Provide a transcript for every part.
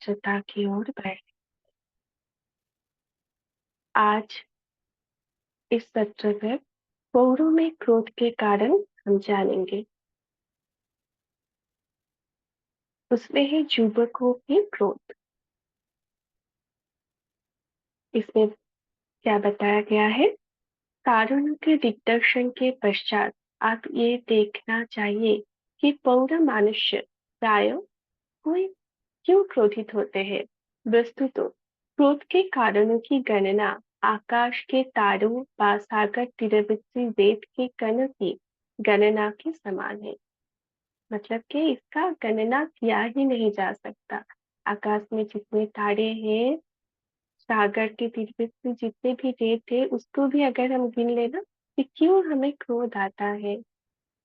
स्वच्छता की ओर बढ़े। आज इस सत्र में पौरों में क्रोध के कारण हम जानेंगे। उसमें है युवकों की क्रोध। इसमें क्या बताया गया है? कारणों के दिग्दर्शन के पश्चात आप ये देखना चाहिए कि पौर मनुष्य प्राय कोई क्यों क्रोधित होते हैं। वस्तुतः क्रोध के कारणों की गणना आकाश के तारों व सागर तीरवर्ती रेत के कण की गणना के समान है। मतलब कि इसका गणना किया ही नहीं जा सकता। आकाश में जितने तारे हैं, सागर के तीरवर्ती जितने भी रेत है, उसको भी अगर हम गिन लेना कि क्यों हमें क्रोध आता है,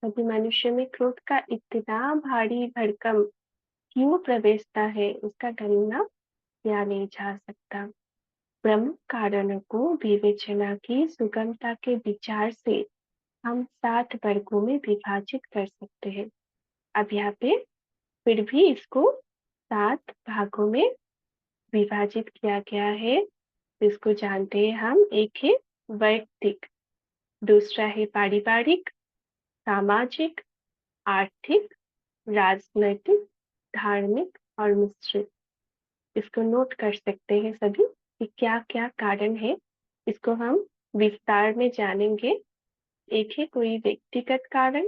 कभी मनुष्य में क्रोध का इतना भारी भड़कम क्यों प्रवेशता है, उसका गणना किया नहीं जा सकता। ब्रह्म कारणों को विवेचना की सुगमता के विचार से हम 7 वर्गों में विभाजित कर सकते हैं। अब यहाँ पे फिर भी इसको 7 भागों में विभाजित किया गया है। इसको जानते हैं हम। एक है वैयक्तिक, दूसरा है पारिवारिक, सामाजिक, आर्थिक, राजनैतिक, धार्मिक और मिश्रित। इसको नोट कर सकते हैं सभी कि क्या क्या कारण है। इसको हम विस्तार में जानेंगे। एक है कोई व्यक्तिगत कारण,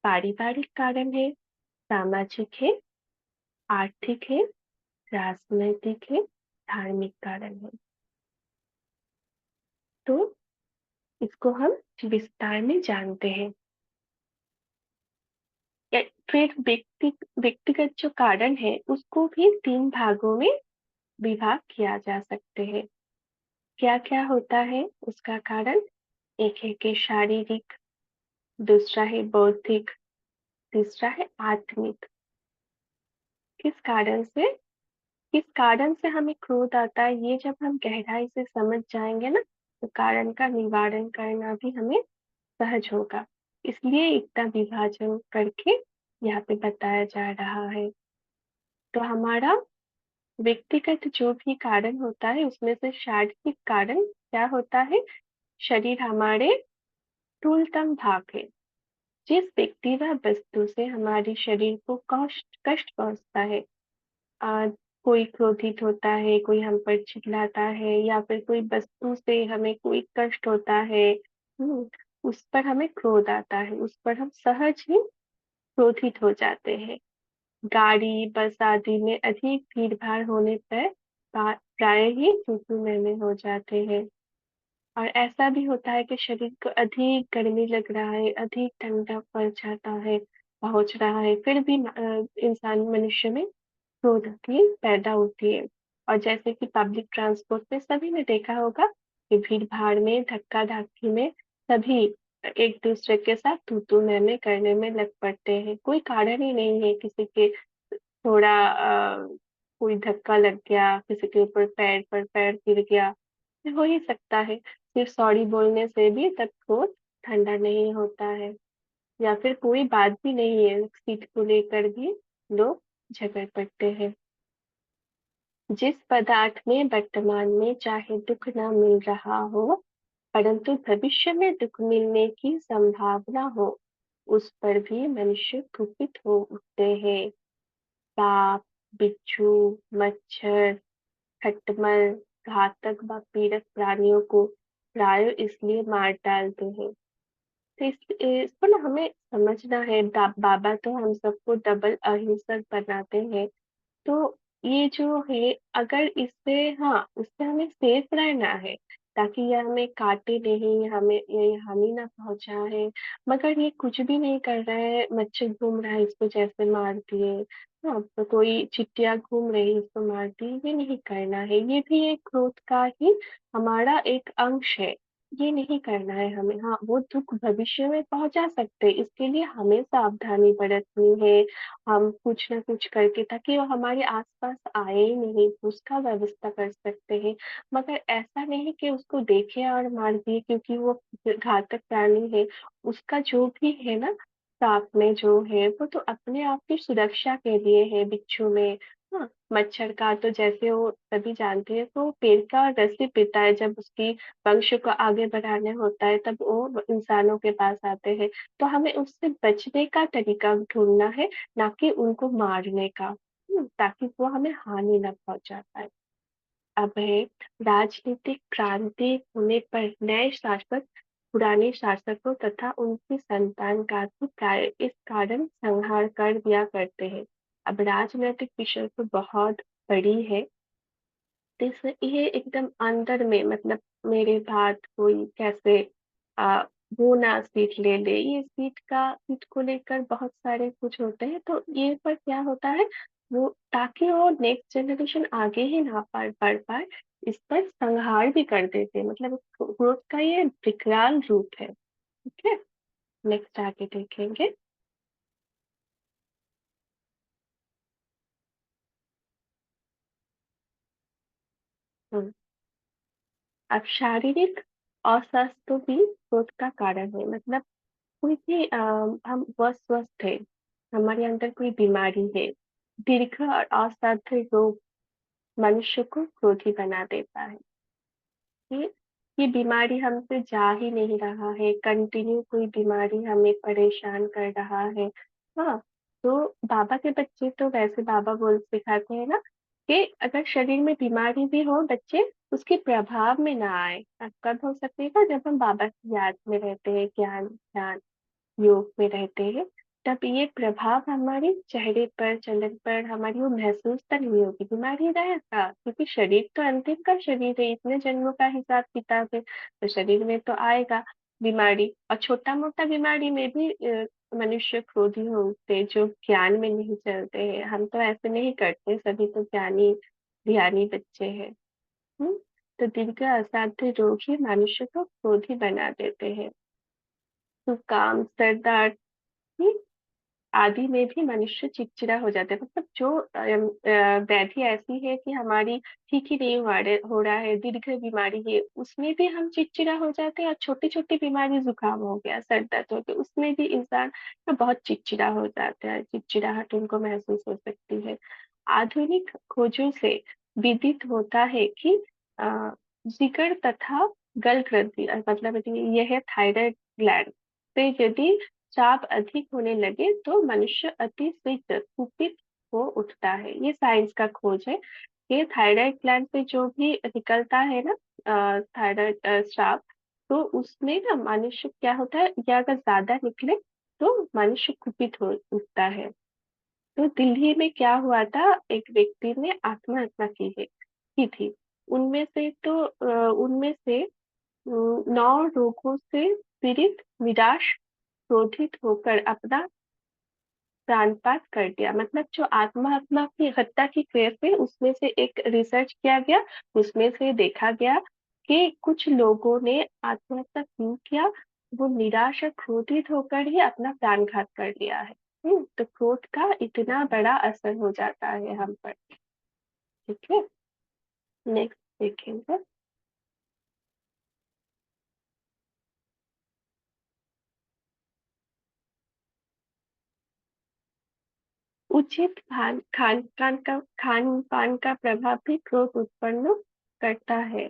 पारिवारिक कारण है, सामाजिक है, आर्थिक है, राजनैतिक है, धार्मिक कारण है। तो इसको हम विस्तार में जानते हैं। फिर व्यक्तिगत जो कारण है उसको भी 3 भागों में विभाग किया जा सकते हैं। क्या क्या होता है उसका कारण? एक है कि शारीरिक, दूसरा है बौद्धिक, तीसरा है आत्मिक। किस कारण से हमें क्रोध आता है, ये जब हम गहराई से समझ जाएंगे ना, तो कारण का निवारण करना भी हमें सहज होगा। इसलिए इतना विभाजन करके यहाँ पे बताया जा रहा है। तो हमारा व्यक्तिगत जो भी कारण होता है उसमें से शारीरिक कारण क्या होता है? शरीर हमारे स्थूलतम भाग है। जिस व्यक्ति व वस्तु से हमारे शरीर को कष्ट कष्ट पहुंचता है, आ, कोई क्रोधित होता है, कोई हम पर चिल्लाता है, या फिर कोई वस्तु से हमें कोई कष्ट होता है, उस पर हमें क्रोध आता है, उस पर हम सहज ही क्रोधित हो जाते हैं। गाड़ी बस आदि में अधिक भीड़ भाड़ होने पर प्राय ही तू मैंने हो जाते हैं। और ऐसा भी होता है कि शरीर को अधिक गर्मी लग रहा है, अधिक ठंडा पड़ जाता है, पहुंच रहा है, फिर भी इंसान मनुष्य में क्रोध की पैदा होती है। और जैसे कि पब्लिक ट्रांसपोर्ट में सभी ने देखा होगा कि भीड़ भाड़ में, धक्का धक्की में सभी एक दूसरे के साथ तू मैं करने में लग पड़ते हैं। कोई कारण ही नहीं है, किसी के थोड़ा कोई धक्का लग गया, किसी के ऊपर पैर पर पैर गिर गया, ये हो ही सकता है। सिर्फ सॉरी बोलने से भी तब क्रोध ठंडा नहीं होता है। या फिर कोई बात भी नहीं है, सीट को लेकर भी लोग झगड़ पड़ते हैं। जिस पदार्थ में वर्तमान में चाहे दुख न मिल रहा हो, परंतु भविष्य में दुख मिलने की संभावना हो, उस पर भी मनुष्य कुपित हो उठते हैं। सांप, बिच्छू, मच्छर, खटमल, घातक व पीड़क प्राणियों को प्राय इसलिए मार डालते हैं। तो इसको ना हमें समझना है। बाबा तो हम सबको डबल अहिंसक बनाते हैं। तो ये जो है, अगर इससे, हाँ, उससे हमें सेफ रहना है ताकि ये हमें काटे नहीं, हमें ये हानि ना पहुंचाए। मगर ये कुछ भी नहीं कर रहा है, मच्छर घूम रहा है इसको जैसे मार दिए, हाँ, तो कोई चिट्टिया घूम रही इसको मार दी, ये नहीं करना है। ये भी एक क्रोध का ही हमारा एक अंश है। ये नहीं करना है हमें। हाँ, वो दुख भविष्य में पहुंचा सकते हैं, इसके लिए हमें सावधानी बरतनी है। हम कुछ ना कुछ करके, ताकि वो हमारे आसपास आए ही नहीं, उसका व्यवस्था कर सकते हैं। मगर ऐसा नहीं कि उसको देखे और मार दिए, क्योंकि वो घातक प्राणी है। उसका जो भी है ना, सांप में जो है वो तो अपने आप की सुरक्षा के लिए है, बिच्छू में हाँ, मच्छर का तो जैसे वो सभी जानते हैं, तो पेड़ का रस ही पीता है। जब उसकी वंश को आगे बढ़ाने होता है तब वो इंसानों के पास आते हैं। तो हमें उससे बचने का तरीका ढूंढना है, ना कि उनको मारने का। ताकि वो हमें हानि न पहुंचा पाए। अब है, राजनीतिक क्रांति होने पर नए शासक पुराने शासकों तथा उनकी संतान का भी प्राय इस कारण संहार कर दिया करते हैं। अब राजनीतिक विषय तो बहुत बड़ी है। तो ये एकदम अंदर में, मतलब मेरे बाद कोई कैसे आ, वो ना सीट ले ले, ये सीट को लेकर बहुत सारे कुछ होते हैं। तो ये पर क्या होता है, वो ताकि वो नेक्स्ट जनरेशन आगे ही ना बढ़ पाए, इस पर संहार भी कर देते हैं। मतलब ग्रोथ का ये विकराल रूप है। ठीक है, नेक्स्ट आगे देखेंगे। हम्म, अब शारीरिक अस्वास्थ्य भी ग्रोथ का कारण है। मतलब कोई भी हम स्वस्थ है, हमारे अंदर कोई बीमारी है, दीर्घ और असाध्य रोग मनुष्य को क्रोधी बना देता है। ये ये बीमारी हमसे जा ही नहीं रहा है, कंटिन्यू कोई बीमारी हमें परेशान कर रहा है। हाँ, तो बाबा के बच्चे तो वैसे बाबा बोल सिखाते हैं ना, कि अगर शरीर में बीमारी भी हो, बच्चे उसके प्रभाव में ना आए। अब कब हो सकेगा, जब हम बाबा की याद में रहते हैं, ज्ञान ध्यान योग में रहते हैं। तब ये प्रभाव हमारे चेहरे पर, चलन पर हमारी वो महसूस तो नहीं होगी, बीमारी रहेगा, क्योंकि शरीर तो अंतिम का शरीर है, इतने जन्मों का हिसाब किताब है, तो शरीर में तो आएगा बीमारी। और छोटा मोटा बीमारी में भी मनुष्य क्रोधी होते हैं, जो ज्ञान में नहीं चलते हैं। हम तो ऐसे नहीं करते, सभी तो ज्ञानी ध्यानी बच्चे हैं। हम्म तो दीर्घ असाध्य रोग ही मनुष्य को क्रोधी बना देते हैं। जुकाम, सर दर्द आदि में भी मनुष्य चिड़चिड़ा हो जाता है। मतलब जो व्याधि ऐसी है कि हमारी ठीक ही नहीं हो रहा है, दीर्घ बीमारी है, उसमें भी हम चिड़चिड़ा हो जाते हैं। और छोटी छोटी बीमारी, जुकाम हो गया, सर दर्द हो गया, उसमें भी इंसान ना बहुत चिड़चिड़ा हो जाता है, चिड़चिड़ाहट उनको महसूस हो सकती है। आधुनिक खोजों से विदित होता है कि अ, जिगर तथा गल ग्रंथि, मतलब यह है थायराइड ग्लैंड से यदि चाप अधिक होने लगे तो मनुष्य अति शीघ्र कुपित हो उठता है। ये साइंस का खोज है कि थायराइड ग्लैंड से जो भी निकलता है ना, थायराइड स्राव, तो उसमें ना मनुष्य क्या होता है, या अगर ज्यादा निकले तो मनुष्य कुपित हो उठता है। तो दिल्ली में क्या हुआ था, एक व्यक्ति ने आत्महत्या की थी। उनमें से 9 रोगों से पीड़ित, निराश, क्रोधित होकर अपना प्राणपात कर दिया। मतलब जो आत्महत्या की हत्या की केस है, उसमें से एक रिसर्च किया गया, उसमें से देखा गया कि कुछ लोगों ने आत्महत्या क्यों किया, वो निराश और क्रोधित होकर ही अपना प्राणघात कर लिया है। तो क्रोध का इतना बड़ा असर हो जाता है हम पर। ठीक है, नेक्स्ट देखेंगे। उचित खान पान का प्रभाव भी क्रोध उत्पन्न करता है।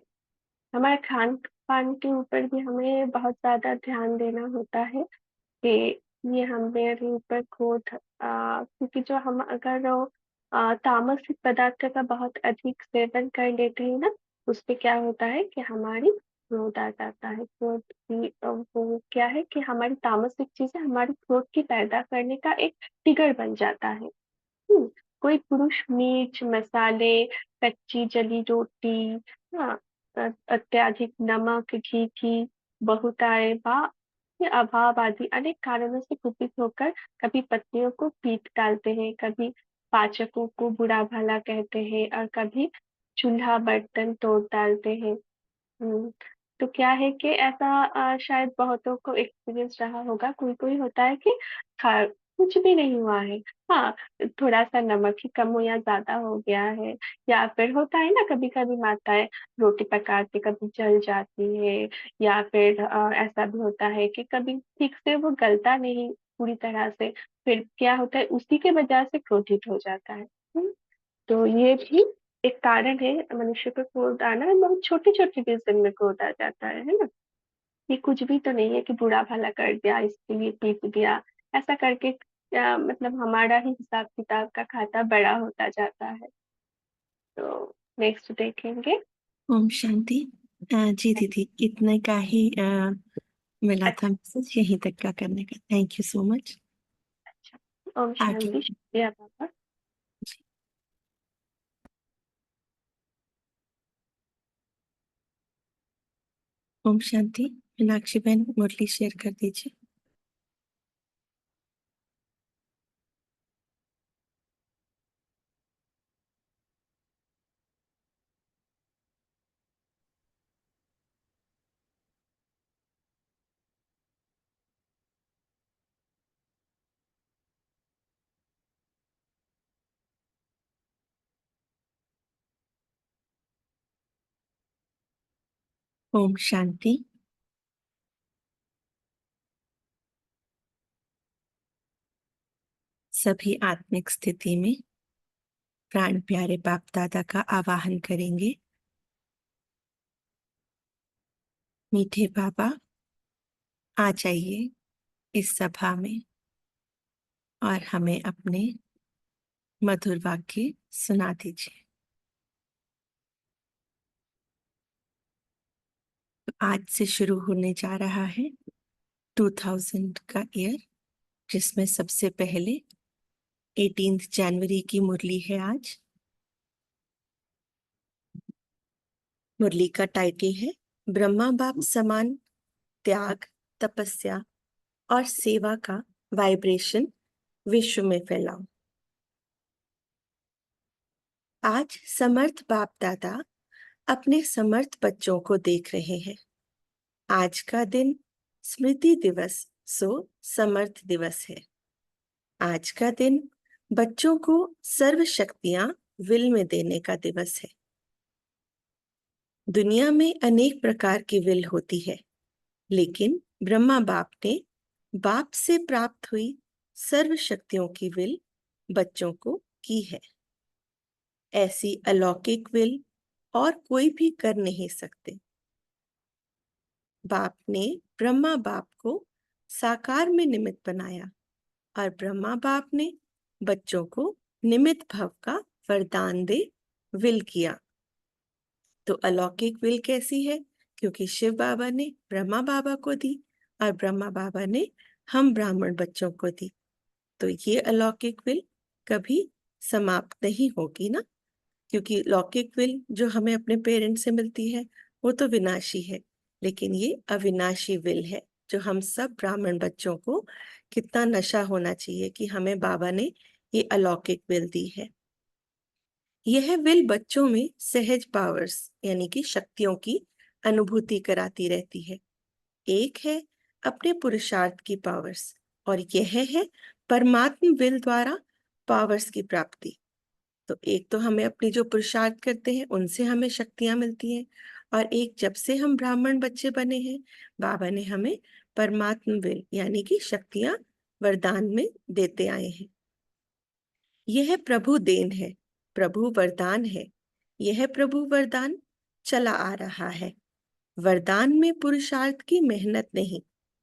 हमारे खान पान के ऊपर भी हमें बहुत ज्यादा ध्यान देना होता है कि ये हमारे ऊपर क्रोध, क्योंकि जो हम अगर तामसिक पदार्थ का बहुत अधिक सेवन कर लेते हैं ना, उससे क्या होता है कि हमारी क्रोध आ जाता है। क्रोध की वो क्या है कि हमारी तामसिक चीजें हमारी क्रोध की पैदा करने का एक ट्रिगर बन जाता है। हम्म, कोई पुरुष मिर्च मसाले, कच्ची जली रोटी, हाँ, अत्यधिक नमक, घी की बहुतायत के अभाव आदि अनेक कारणों से कुपित होकर कभी पत्नियों को पीट डालते हैं, कभी पाचकों को बुरा भला कहते हैं, और कभी चूल्हा बर्तन तोड़ डालते हैं। हम्म, तो क्या है कि ऐसा शायद बहुतों को एक्सपीरियंस रहा होगा। कोई कोई होता है कि खा कुछ भी नहीं हुआ है, हाँ, थोड़ा सा नमक ही कम हो या ज्यादा हो गया है, या फिर होता है ना, कभी कभी माताएं रोटी पकाते कभी जल जाती है, या फिर ऐसा भी होता है कि कभी ठीक से वो गलता नहीं पूरी तरह से, फिर क्या होता है, उसी के वजह से क्रोधित हो जाता है। हम्म, तो ये भी एक कारण है मनुष्य को क्रोध आना। बहुत छोटी छोटी चीजों में क्रोध आ जाता है ना। ये कुछ भी तो नहीं है कि बुरा भला कर दिया, इसके लिए पीट दिया, ऐसा करके मतलब हमारा ही हिसाब किताब का खाता बड़ा होता जाता है। तो नेक्स्ट देखेंगे। ओम शांति। जी दीदी, इतने का ही मिला था अच्छा। मैसेज, यहीं तक का करने का। Thank you so much. अच्छा, ओम आगे। शांति, शुक्रिया पापा। ओम शांति। मीनाक्षी बहन मुरली शेयर कर दीजिए। ओम शांति। सभी आत्मिक स्थिति में प्राण प्यारे बाप दादा का आवाहन करेंगे। मीठे बाबा, आ जाइए इस सभा में और हमें अपने मधुर वाक्य सुना दीजिए। तो आज से शुरू होने जा रहा है 2000 का ईयर, जिसमें सबसे पहले 18 जनवरी की मुरली है आज। मुरली का टाइटल है ब्रह्मा बाप समान त्याग, तपस्या और सेवा का वाइब्रेशन विश्व में फैलाओ। आज समर्थ बाप दादा अपने समर्थ बच्चों को देख रहे हैं। आज का दिन स्मृति दिवस सो समर्थ दिवस है। आज का दिन बच्चों को सर्व शक्तियां विल में देने का दिवस है। दुनिया में अनेक प्रकार की विल होती है, लेकिन ब्रह्मा बाप ने बाप से प्राप्त हुई सर्व शक्तियों की विल बच्चों को की है। ऐसी अलौकिक विल और कोई भी कर नहीं सकते। बाप ने ब्रह्मा बाप को साकार में निमित्त बनाया और ब्रह्मा बाप ने बच्चों को निमित्त भव का वरदान दे विल किया। तो अलौकिक विल कैसी है? क्योंकि शिव बाबा ने ब्रह्मा बाबा को दी और ब्रह्मा बाबा ने हम ब्राह्मण बच्चों को दी। तो ये अलौकिक विल कभी समाप्त नहीं होगी ना, क्योंकि लौकिक विल जो हमें अपने पेरेंट्स से मिलती है वो तो विनाशी है, लेकिन ये अविनाशी विल है जो हम सब ब्राह्मण बच्चों को कितना नशा होना चाहिए कि हमें बाबा ने ये अलौकिक विल दी है। यह विल बच्चों में सहज पावर्स यानी कि शक्तियों की अनुभूति कराती रहती है। एक है अपने पुरुषार्थ की पावर्स और यह है परमात्म विल द्वारा पावर्स की प्राप्ति। तो एक तो हमें अपनी जो पुरुषार्थ करते हैं उनसे हमें शक्तियां मिलती हैं, और एक जब से हम ब्राह्मण बच्चे बने हैं बाबा ने हमें परमात्म विल यानी कि शक्तियां वरदान में देते आए हैं। यह प्रभु देन है, प्रभु वरदान है। यह प्रभु वरदान चला आ रहा है। वरदान में पुरुषार्थ की मेहनत नहीं,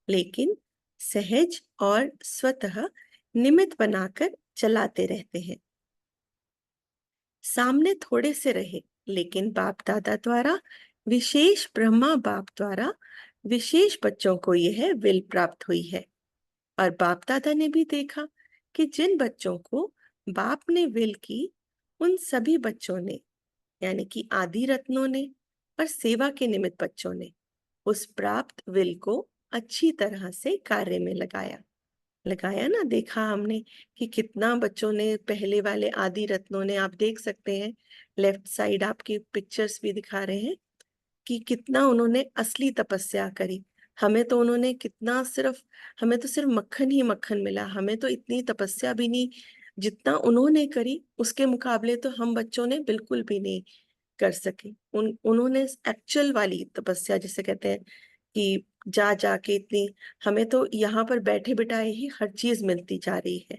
लेकिन सहज और स्वतः निमित्त बनाकर चलाते रहते हैं। सामने थोड़े से रहे, लेकिन बाप दादा द्वारा विशेष ब्रह्मा बाप द्वारा विशेष बच्चों को यह विल प्राप्त हुई है। और बाप दादा ने भी देखा कि जिन बच्चों को बाप ने विल की उन सभी बच्चों ने यानी कि आदि रत्नों ने और सेवा के निमित्त बच्चों ने उस प्राप्त विल को अच्छी तरह से कार्य में लगाया लगाया ना। देखा हमने कि कितना बच्चों ने, पहले वाले आदि रत्नों ने, आप देख सकते हैं लेफ्ट साइड आपकी पिक्चर्स भी दिखा रहे हैं कि कितना उन्होंने असली तपस्या करी। हमें तो उन्होंने कितना, सिर्फ हमें तो सिर्फ मक्खन ही मक्खन मिला, हमें तो इतनी तपस्या भी नहीं जितना उन्होंने करी। उसके मुकाबले तो हम बच्चों ने बिल्कुल भी नहीं कर सके। उन्होंने एक्चुअल वाली तपस्या जिसे कहते हैं कि जा जाके इतनी, हमें तो यहाँ पर बैठे बिठाए ही हर चीज मिलती जा रही है।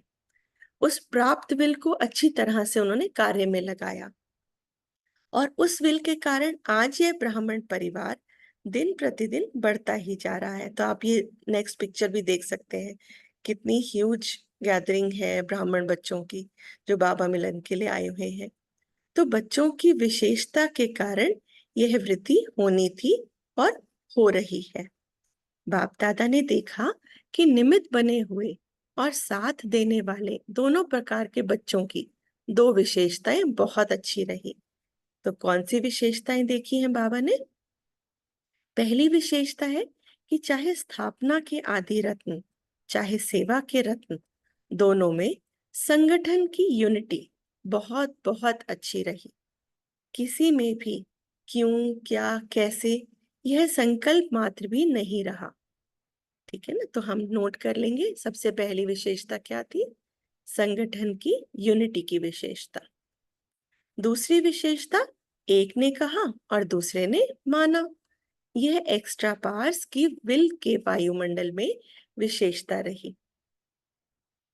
उस प्राप्त विल को अच्छी तरह से उन्होंने कार्य में लगाया, और उस विल के कारण आज ये ब्राह्मण परिवार दिन प्रतिदिन बढ़ता ही जा रहा है। तो आप ये नेक्स्ट पिक्चर भी देख सकते हैं, कितनी ह्यूज गैदरिंग है ब्राह्मण बच्चों की जो बाबा मिलन के लिए आए हुए हैं। तो बच्चों की विशेषता के कारण यह वृद्धि होनी थी और हो रही है। बाप दादा ने देखा कि निमित्त बने हुए और साथ देने वाले दोनों प्रकार के बच्चों की दो विशेषताएं बहुत अच्छी रही। तो कौन सी विशेषताएं देखी हैं बाबा ने? पहली विशेषता है कि चाहे स्थापना के आदि रत्न, चाहे सेवा के रत्न, दोनों में संगठन की यूनिटी बहुत बहुत अच्छी रही। किसी में भी क्यों, क्या, कैसे, यह संकल्प मात्र भी नहीं रहा। ठीक है ना? तो हम नोट कर लेंगे, सबसे पहली विशेषता क्या थी? संगठन की यूनिटी की विशेषता। दूसरी विशेषता, एक ने कहा और दूसरे ने माना, यह एक्स्ट्रा पार्स की विल के वायुमंडल में विशेषता रही।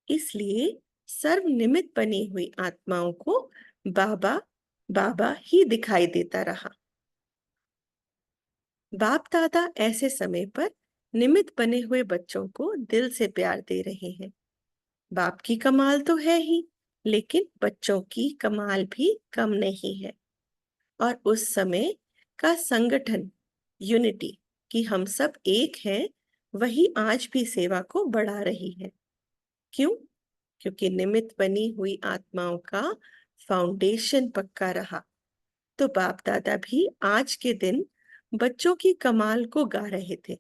इसलिए सर्वनिमित्त बनी हुई आत्माओं को बाबा बाबा ही दिखाई देता रहा। बाप दादा ऐसे समय पर निमित्त बने हुए बच्चों को दिल से प्यार दे रहे हैं। बाप की कमाल तो है ही, लेकिन बच्चों की कमाल भी कम नहीं है। और उस समय का संगठन, यूनिटी, कि हम सब एक हैं, वही आज भी सेवा को बढ़ा रही है। क्यों? क्योंकि निमित्त बनी हुई आत्माओं का फाउंडेशन पक्का रहा। तो बाप दादा भी आज के दिन बच्चों की कमाल को गा रहे थे।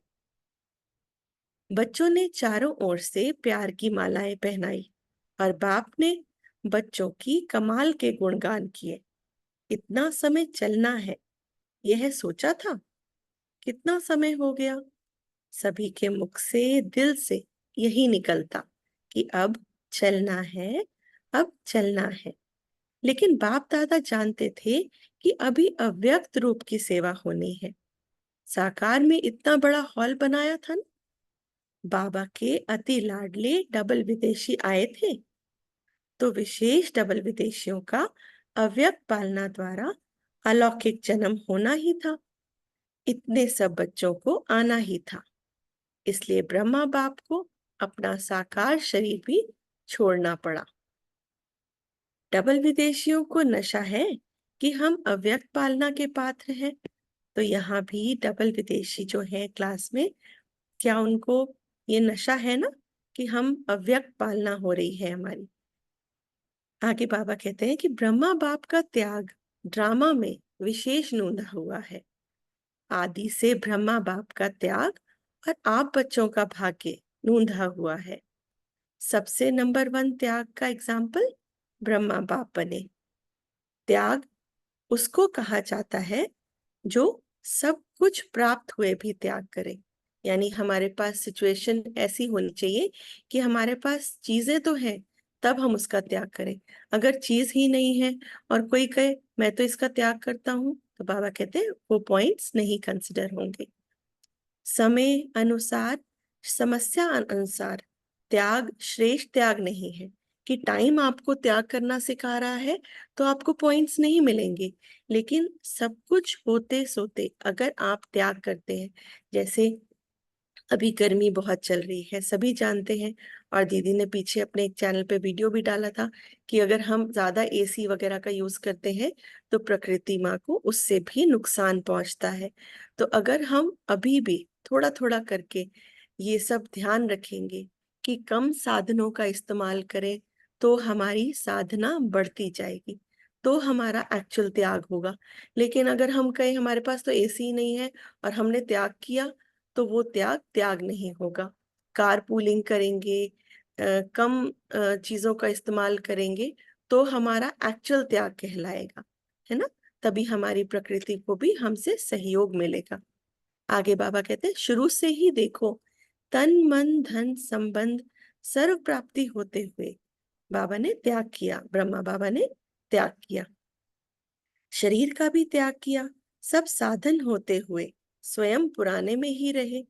बच्चों ने चारों ओर से प्यार की मालाएं पहनाई और बाप ने बच्चों की कमाल के गुणगान किए। इतना समय चलना है, यह सोचा था? कितना समय हो गया? सभी के मुख से, दिल से यही निकलता कि अब चलना है, अब चलना है। लेकिन बाप दादा जानते थे कि अभी अव्यक्त रूप की सेवा होनी है। साकार में इतना बड़ा हॉल बनाया था ना, बाबा के अति लाडले डबल विदेशी आए थे, तो विशेष डबल विदेशियों का अव्यक्त पालना द्वारा अलौकिक जन्म होना ही था। इतने सब बच्चों को आना ही था। इसलिए ब्रह्मा बाप को अपना साकार शरीर भी छोड़ना पड़ा। डबल विदेशियों को नशा है कि हम अव्यक्त पालना के पात्र हैं। तो यहाँ भी डबल विदेशी जो है क्लास में, क्या उनको ये नशा है ना कि हम अव्यक्त पालना हो रही है हमारी? आगे बाबा कहते हैं कि ब्रह्मा बाप का त्याग ड्रामा में विशेष नूंदा हुआ है। आदि से ब्रह्मा बाप का त्याग और आप बच्चों का भाग्य नूंदा हुआ है। सबसे नंबर 1 त्याग का एग्जाम्पल ब्रह्मा बाप बने। त्याग उसको कहा जाता है जो सब कुछ प्राप्त हुए भी त्याग करे। यानी हमारे पास सिचुएशन ऐसी होनी चाहिए कि हमारे पास चीजें तो हैं, तब हम उसका त्याग करें। अगर चीज ही नहीं है और कोई कहे मैं तो इसका त्याग करता हूं, तो बाबा कहते हैं वो पॉइंट्स नहीं कंसिडर होंगे। समय अनुसार, समस्या अनुसार त्याग श्रेष्ठ त्याग नहीं है कि टाइम आपको त्याग करना सिखा रहा है तो आपको पॉइंट्स नहीं मिलेंगे। लेकिन सब कुछ होते सोते अगर आप त्याग करते हैं, जैसे अभी गर्मी बहुत चल रही है, सभी जानते हैं, और दीदी ने पीछे अपने एक चैनल पे वीडियो भी डाला था कि अगर हम ज्यादा एसी वगैरह का यूज करते हैं तो प्रकृति माँ को उससे भी नुकसान पहुंचता है। तो अगर हम अभी भी थोड़ा थोड़ा करके ये सब ध्यान रखेंगे कि कम साधनों का इस्तेमाल करें, तो हमारी साधना बढ़ती जाएगी, तो हमारा एक्चुअल त्याग होगा। लेकिन अगर हम कहें हमारे पास तो एसी ही नहीं है और हमने त्याग किया, तो वो त्याग त्याग नहीं होगा। कार पूलिंग करेंगे, कम चीजों का इस्तेमाल करेंगे, तो हमारा एक्चुअल त्याग कहलाएगा, है ना? तभी हमारी प्रकृति को भी हमसे सहयोग मिलेगा। आगे बाबा कहते हैं शुरू से ही देखो, तन मन धन संबंध सर्व प्राप्ति होते हुए बाबा ने त्याग किया, ब्रह्मा बाबा ने त्याग किया, शरीर का भी त्याग किया। सब साधन होते हुए स्वयं पुराने में ही रहे।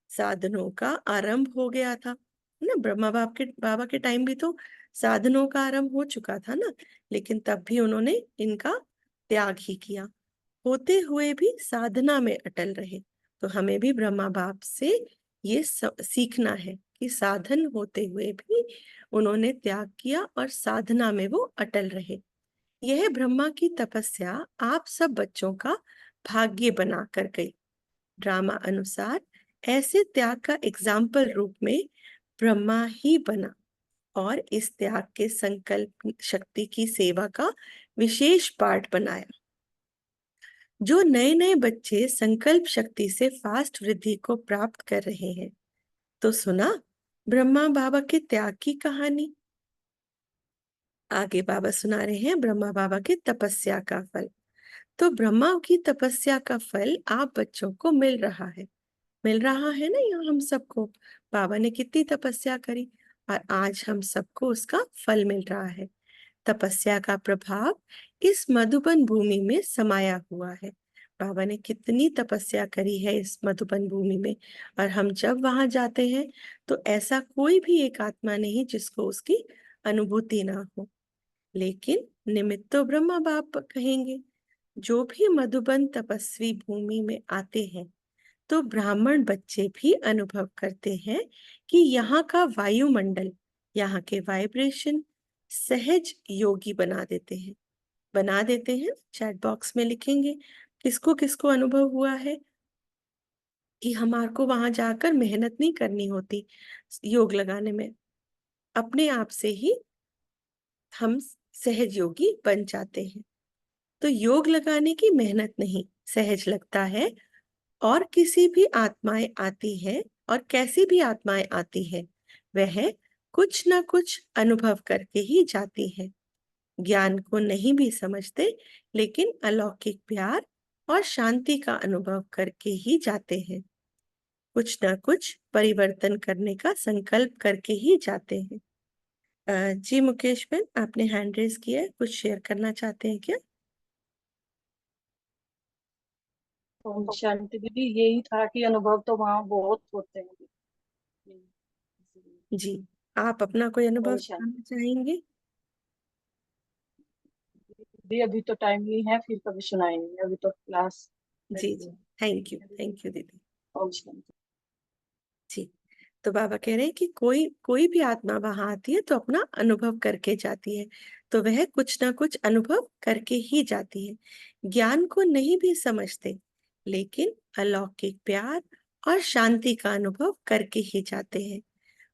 साधनों का आरंभ हो गया था, है ना? ब्रह्मा बाप के बाबा के टाइम भी तो साधनों का आरंभ हो चुका था ना, लेकिन तब भी उन्होंने इनका त्याग ही किया। होते हुए भी साधना में अटल रहे। तो हमें भी ब्रह्मा बाप से ये सीखना है कि साधन होते हुए भी उन्होंने त्याग किया और साधना में वो अटल रहे। यह ब्रह्मा की तपस्या आप सब बच्चों का भाग्य बना कर गई। ड्रामा अनुसार ऐसे त्याग का एग्जाम्पल रूप में ब्रह्मा ही बना और इस त्याग के संकल्प शक्ति की सेवा का विशेष पाठ बनाया। जो नए नए बच्चे संकल्प शक्ति से फास्ट वृद्धि को प्राप्त कर रहे हैं, तो सुना ब्रह्मा बाबा के त्याग की कहानी। आगे बाबा सुना रहे हैं ब्रह्मा बाबा की तपस्या का फल। तो ब्रह्मा की तपस्या का फल आप बच्चों को मिल रहा है ना। यहाँ हम सबको बाबा ने कितनी तपस्या करी और आज हम सबको उसका फल मिल रहा है। तपस्या का प्रभाव इस मधुबन भूमि में समाया हुआ है। बाबा ने कितनी तपस्या करी है इस मधुबन भूमि में, और हम जब वहां जाते हैं तो ऐसा कोई भी एक आत्मा नहीं जिसको उसकी अनुभूति ना हो। लेकिन निमित्त तो ब्रह्मा बाप कहेंगे। जो भी मधुबन तपस्वी भूमि में आते हैं तो ब्राह्मण बच्चे भी अनुभव करते हैं कि यहाँ का वायुमंडल, यहाँ के वाइब्रेशन सहज योगी बना देते हैं। चैट बॉक्स में लिखेंगे किसको किसको अनुभव हुआ है कि हमारे को वहां जाकर मेहनत नहीं करनी होती योग लगाने में, अपने आप से ही हम सहज योगी बन जाते हैं। तो योग लगाने की मेहनत नहीं, सहज लगता है। और किसी भी आत्माएं आती है और कैसी भी आत्माएं आती है, वह कुछ ना कुछ अनुभव करके ही जाती है। ज्ञान को नहीं भी समझते, लेकिन अलौकिक प्यार और शांति का अनुभव करके ही जाते हैं। कुछ ना कुछ परिवर्तन करने का संकल्प करके ही जाते हैं। जी मुकेश बेन, आपने हैंड रेज किया है, कुछ शेयर करना चाहते हैं क्या? ओम शांति दीदी, यही था कि अनुभव तो वहाँ बहुत होते हैं। जी, आप अपना कोई अनुभव ओम शांति सुनाना चाहेंगे? दीदी, अभी तो टाइम नहीं है, फिर कभी सुनाएंगे, अभी तो क्लास जी लगी जी, है। थैंक यू दीदी। ओम शांति। जी, तो बाबा कह रहे हैं कि कोई कोई भी आत्मा वहां आती है तो अपना अनुभव करके जाती है। तो वह कुछ ना कुछ अनुभव करके ही जाती है। ज्ञान को नहीं भी समझते, लेकिन अलौकिक प्यार और शांति का अनुभव करके ही जाते हैं।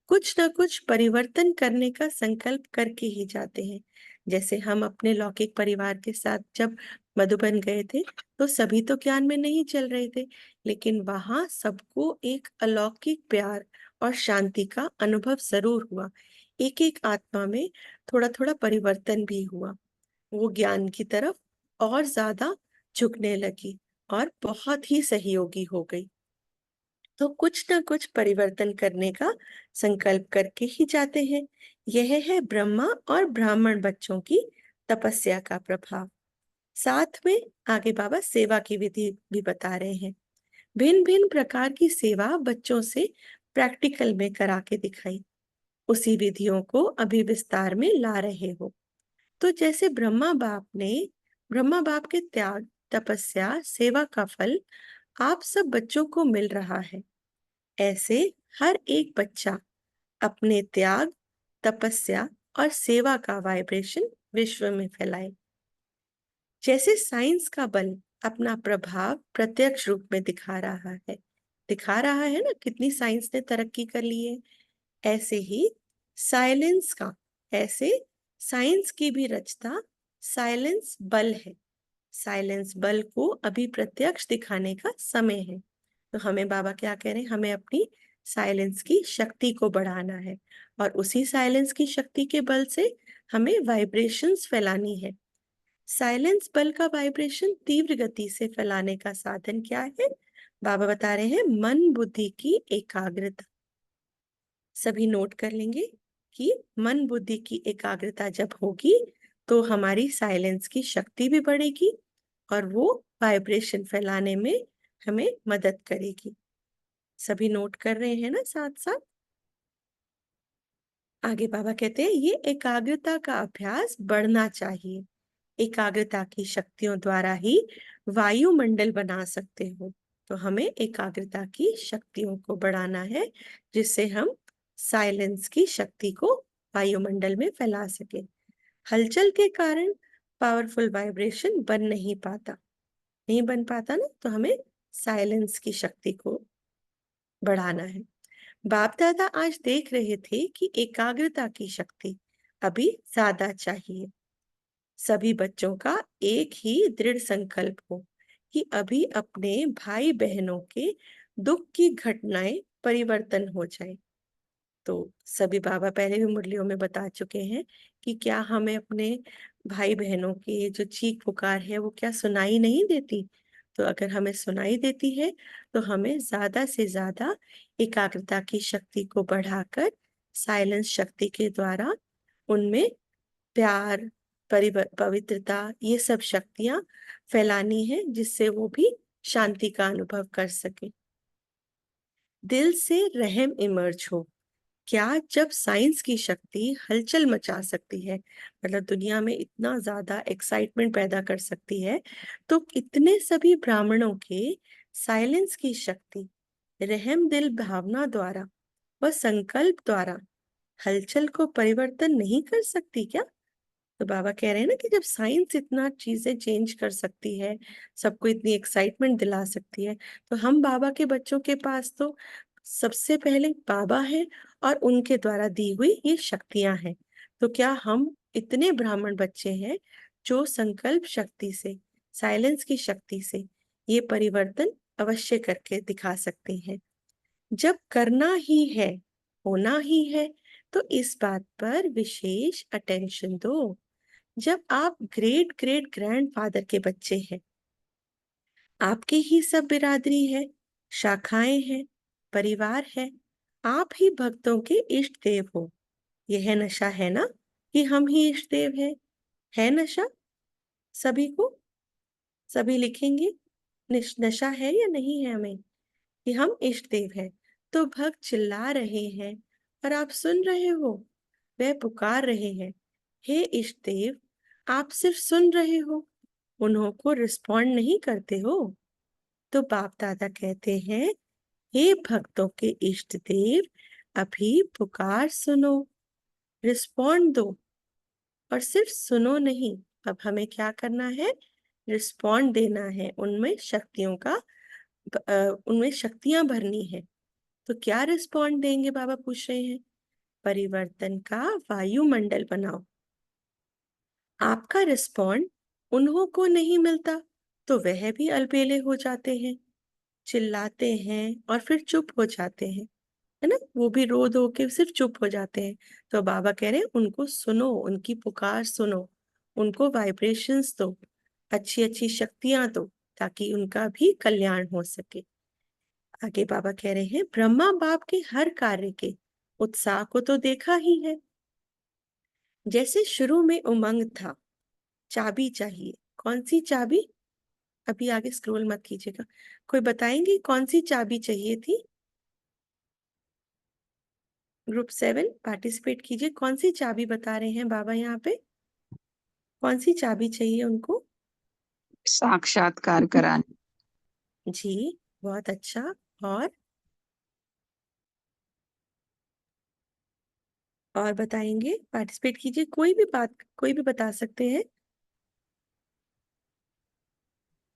कुछ ना कुछ परिवर्तन करने का संकल्प करके ही जाते हैं। जैसे हम अपने लौकिक परिवार के साथ जब मधुबन गए थे, तो सभी तो ज्ञान में नहीं चल रहे थे, लेकिन वहां सबको एक अलौकिक प्यार और शांति का अनुभव जरूर हुआ। एक एक आत्मा में थोड़ा थोड़ा परिवर्तन भी हुआ। वो ज्ञान की तरफ और ज्यादा झुकने लगी और बहुत ही सहयोगी हो गई। तो कुछ ना कुछ परिवर्तन करने का संकल्प करके ही जाते हैं। यह है ब्रह्मा और ब्राह्मण बच्चों की तपस्या का प्रभाव। साथ में आगे बाबा सेवा की विधि भी बता रहे हैं। भिन्न भिन्न प्रकार की सेवा बच्चों से प्रैक्टिकल में करा के दिखाई। उसी विधियों को अभी विस्तार में ला रहे हो। तो जैसे ब्रह्मा बाप के त्याग, तपस्या, सेवा का फल आप सब बच्चों को मिल रहा है, ऐसे हर एक बच्चा अपने त्याग, तपस्या और सेवा का वाइब्रेशन विश्व में फैलाए। जैसे साइंस का बल अपना प्रभाव प्रत्यक्ष रूप में दिखा रहा है ना, कितनी साइंस ने तरक्की कर ली है। ऐसे ही साइलेंस का ऐसे साइंस की भी रचना साइलेंस बल है। साइलेंस बल को अभी प्रत्यक्ष दिखाने का समय है। तो हमें बाबा क्या कह रहे हैं, हमें अपनी साइलेंस की शक्ति को बढ़ाना है, और उसी साइलेंस की शक्ति के बल से हमें वाइब्रेशंस फैलानी है। साइलेंस बल का वाइब्रेशन तीव्र गति से फैलाने का साधन क्या है? बाबा बता रहे हैं मन बुद्धि की एकाग्रता। सभी नोट कर लेंगे कि मन बुद्धि की एकाग्रता जब होगी तो हमारी साइलेंस की शक्ति भी बढ़ेगी और वो वाइब्रेशन फैलाने में हमें मदद करेगी। सभी नोट कर रहे हैं ना साथ साथ? आगे बाबा कहते हैं ये एकाग्रता का अभ्यास बढ़ना चाहिए। एकाग्रता की शक्तियों द्वारा ही वायुमंडल बना सकते हो। तो हमें एकाग्रता की शक्तियों को बढ़ाना है, जिससे हम साइलेंस की शक्ति को वायुमंडल में फैला सके। हलचल के कारण पावरफुल वाइब्रेशन बन नहीं पाता, नहीं बन पाता ना, तो हमें साइलेंस की शक्ति को बढ़ाना है। बाप दादा आज देख रहे थे कि एकाग्रता की शक्ति अभी ज्यादा चाहिए। सभी बच्चों का एक ही दृढ़ संकल्प हो कि अभी अपने भाई बहनों के दुख की घटनाएं परिवर्तन हो जाए। तो सभी बाबा पहले भी मुरलियों में बता चुके हैं कि क्या हमें अपने भाई बहनों की जो चीख पुकार है वो क्या सुनाई नहीं देती। तो अगर हमें सुनाई देती है तो हमें ज्यादा से ज्यादा एकाग्रता की शक्ति को बढ़ाकर साइलेंस शक्ति के द्वारा उनमें प्यार, पवित्रता, ये सब शक्तियां फैलानी है, जिससे वो भी शांति का अनुभव कर सके। दिल से रहम इमर्ज हो। क्या जब साइंस की शक्ति हलचल मचा सकती है, मतलब दुनिया में इतना ज्यादा एक्साइटमेंट पैदा कर सकती है, तो इतने सभी ब्राह्मणों के साइलेंस की शक्ति रहम दिल भावना द्वारा व संकल्प द्वारा हलचल को परिवर्तन नहीं कर सकती क्या? तो बाबा कह रहे हैं ना कि जब साइंस इतना चीजें चेंज कर सकती है, सबको इतनी एक्साइटमेंट दिला सकती है, तो हम बाबा के बच्चों के पास तो सबसे पहले बाबा है और उनके द्वारा दी हुई ये शक्तियां हैं। तो क्या हम इतने ब्राह्मण बच्चे हैं जो संकल्प शक्ति से, साइलेंस की शक्ति से ये परिवर्तन अवश्य करके दिखा सकते हैं। जब करना ही है, होना ही है, तो इस बात पर विशेष अटेंशन दो। जब आप ग्रेट ग्रेट ग्रैंडफादर के बच्चे हैं, आपकी ही सब बिरादरी है, शाखाएं हैं, परिवार है, आप ही भक्तों के इष्ट देव हो। यह नशा है ना कि हम ही इष्ट देव है नशा सभी को? सभी लिखेंगे नशा है या नहीं है हमें कि हम इष्ट देव हैं। तो भक्त चिल्ला रहे हैं और आप सुन रहे हो, वह पुकार रहे हैं, हे इष्ट देव, आप सिर्फ सुन रहे हो, उन्हों को रिस्पॉन्ड नहीं करते हो। तो बाप दादा कहते हैं, हे भक्तों के इष्ट देव, अभी पुकार सुनो, रिस्पॉन्ड दो, और सिर्फ सुनो नहीं, अब हमें क्या करना है? रिस्पॉन्ड देना है, उनमें शक्तियों का उनमें शक्तियां भरनी है। तो क्या रिस्पॉन्ड देंगे? बाबा पूछ रहे हैं, परिवर्तन का वायुमंडल बनाओ। आपका रिस्पॉन्ड उन्हों को नहीं मिलता तो वह भी अलबेले हो जाते हैं, चिल्लाते हैं और फिर चुप हो जाते हैं, है ना, वो भी रो धो के सिर्फ चुप हो जाते हैं। तो बाबा कह रहे हैं उनको सुनो, उनकी पुकार सुनो, उनको वाइब्रेशंस दो, अच्छी अच्छी शक्तियां दो, ताकि उनका भी कल्याण हो सके। आगे बाबा कह रहे हैं, ब्रह्मा बाप के हर कार्य के उत्साह को तो देखा ही है। जैसे शुरू में उमंग था, चाबी चाहिए, कौन सी चाबी? अभी आगे स्क्रॉल मत कीजिएगा, कोई बताएंगे कौन सी चाबी चाहिए थी? ग्रुप 7 पार्टिसिपेट कीजिए, कौन सी चाबी बता रहे हैं बाबा यहाँ पे? कौन सी चाबी चाहिए उनको? साक्षात्कार कराने। जी, बहुत अच्छा। और बताएंगे, पार्टिसिपेट कीजिए, कोई भी बात, कोई भी बता सकते हैं।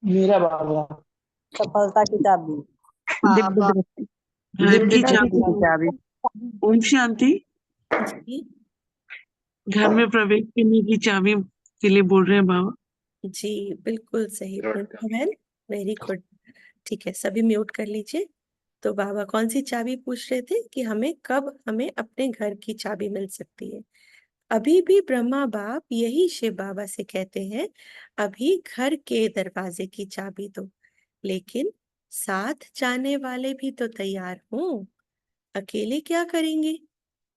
मेरा बाबा सफलता की चाबी। दिव्य दृष्टि, घर की दिव्य दृष्टि की चाबी। चाबी। ओम शांति। जी घर में प्रवेश करने की चाबी के लिए बोल रहे हैं बाबा। जी, बिल्कुल सही, वेरी गुड। ठीक है, सभी म्यूट कर लीजिए। तो बाबा कौन सी चाबी पूछ रहे थे कि कब हमें अपने घर की चाबी मिल सकती है? अभी भी ब्रह्मा बाप यही शिव बाबा से कहते हैं, अभी घर के दरवाजे की चाबी दो, लेकिन साथ जाने वाले भी तो तैयार हो, अकेले क्या करेंगे?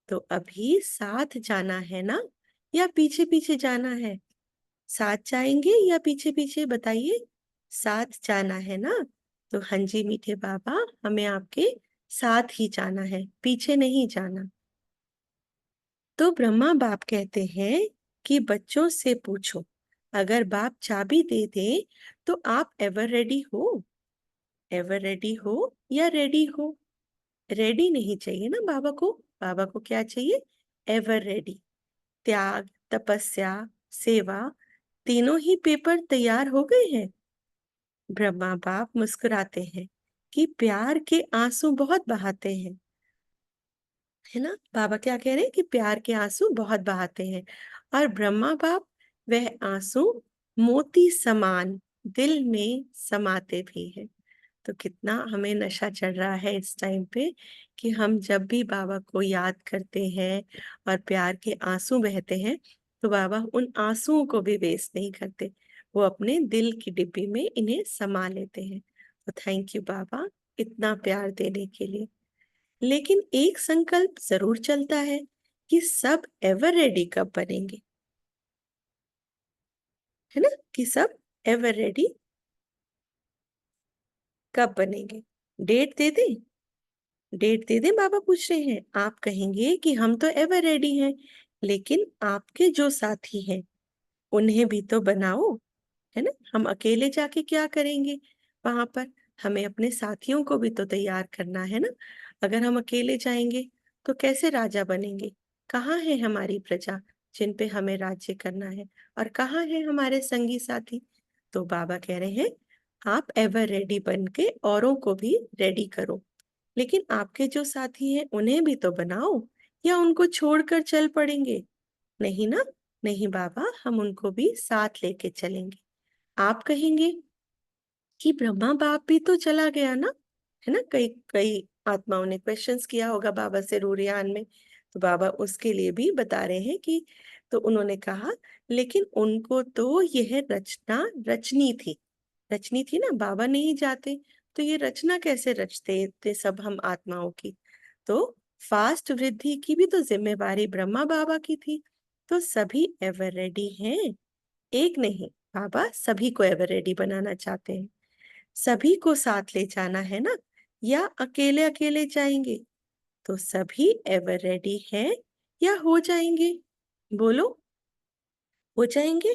तो अभी साथ जाना है ना, या पीछे पीछे जाना है? साथ जाएंगे या पीछे पीछे, बताइए। साथ जाना है ना, तो हाँ जी मीठे बाबा, हमें आपके साथ ही जाना है, पीछे नहीं जाना। तो ब्रह्मा बाप कहते हैं कि बच्चों से पूछो, अगर बाप चाबी दे दे तो आप एवर रेडी हो? एवर रेडी हो या रेडी हो? रेडी नहीं चाहिए ना बाबा को। बाबा को क्या चाहिए? Ever ready. त्याग, तपस्या, सेवा, तीनों ही पेपर तैयार हो गए हैं। ब्रह्मा बाप मुस्कुराते हैं कि प्यार के आंसू बहुत बहाते हैं, है ना। बाबा क्या कह रहे हैं कि प्यार के आंसू बहुत बहाते हैं, और ब्रह्मा बाप वह आंसू मोती समान दिल में समाते भी हैं। तो कितना हमें नशा चढ़ रहा है इस टाइम पे कि हम जब भी बाबा को याद करते हैं और प्यार के आंसू बहते हैं, तो बाबा उन आंसुओं को भी वेस्ट नहीं करते, वो अपने दिल की डिब्बी में इन्हें समा लेते हैं। तो थैंक यू बाबा, इतना प्यार देने के लिए। लेकिन एक संकल्प जरूर चलता है कि सब एवर रेडी कब बनेंगे, है ना, कि सब एवर रेडी कब बनेंगे। डेट दे दें? डेट दे दें? बाबा पूछ रहे हैं। आप कहेंगे कि हम तो एवर रेडी हैं, लेकिन आपके जो साथी हैं उन्हें भी तो बनाओ, है ना। हम अकेले जाके क्या करेंगे वहां पर? हमें अपने साथियों को भी तो तैयार करना है ना। अगर हम अकेले जाएंगे तो कैसे राजा बनेंगे? कहाँ है हमारी प्रजा जिन पे हमें राज्य करना है, और कहाँ है हमारे संगी साथी? तो बाबा कह रहे हैं आप एवर रेडी बन के औरों को भी रेडी करो, लेकिन आपके जो साथी हैं उन्हें भी तो बनाओ, या उनको छोड़कर चल पड़ेंगे? नहीं ना, नहीं बाबा, हम उनको भी साथ लेके चलेंगे। आप कहेंगे कि ब्रह्मा बाप भी तो चला गया ना, है ना। कई कई आत्माओं ने क्वेश्चंस किया होगा बाबा से रूरियान में, तो बाबा उसके लिए भी बता रहे हैं कि, तो उन्होंने कहा लेकिन उनको तो यह रचना रचनी थी, रचनी थी ना। बाबा नहीं जाते तो ये रचना कैसे रचते थे सब हम आत्माओं की? तो फास्ट वृद्धि की भी तो जिम्मेवारी ब्रह्मा बाबा की थी। तो सभी एवर रेडी हैं, एक नहीं, बाबा सभी को एवर रेडी बनाना चाहते हैं। सभी को साथ ले जाना है ना, या अकेले अकेले जाएंगे? तो सभी एवर रेडी हैं या हो जाएंगे? बोलो, हो जाएंगे?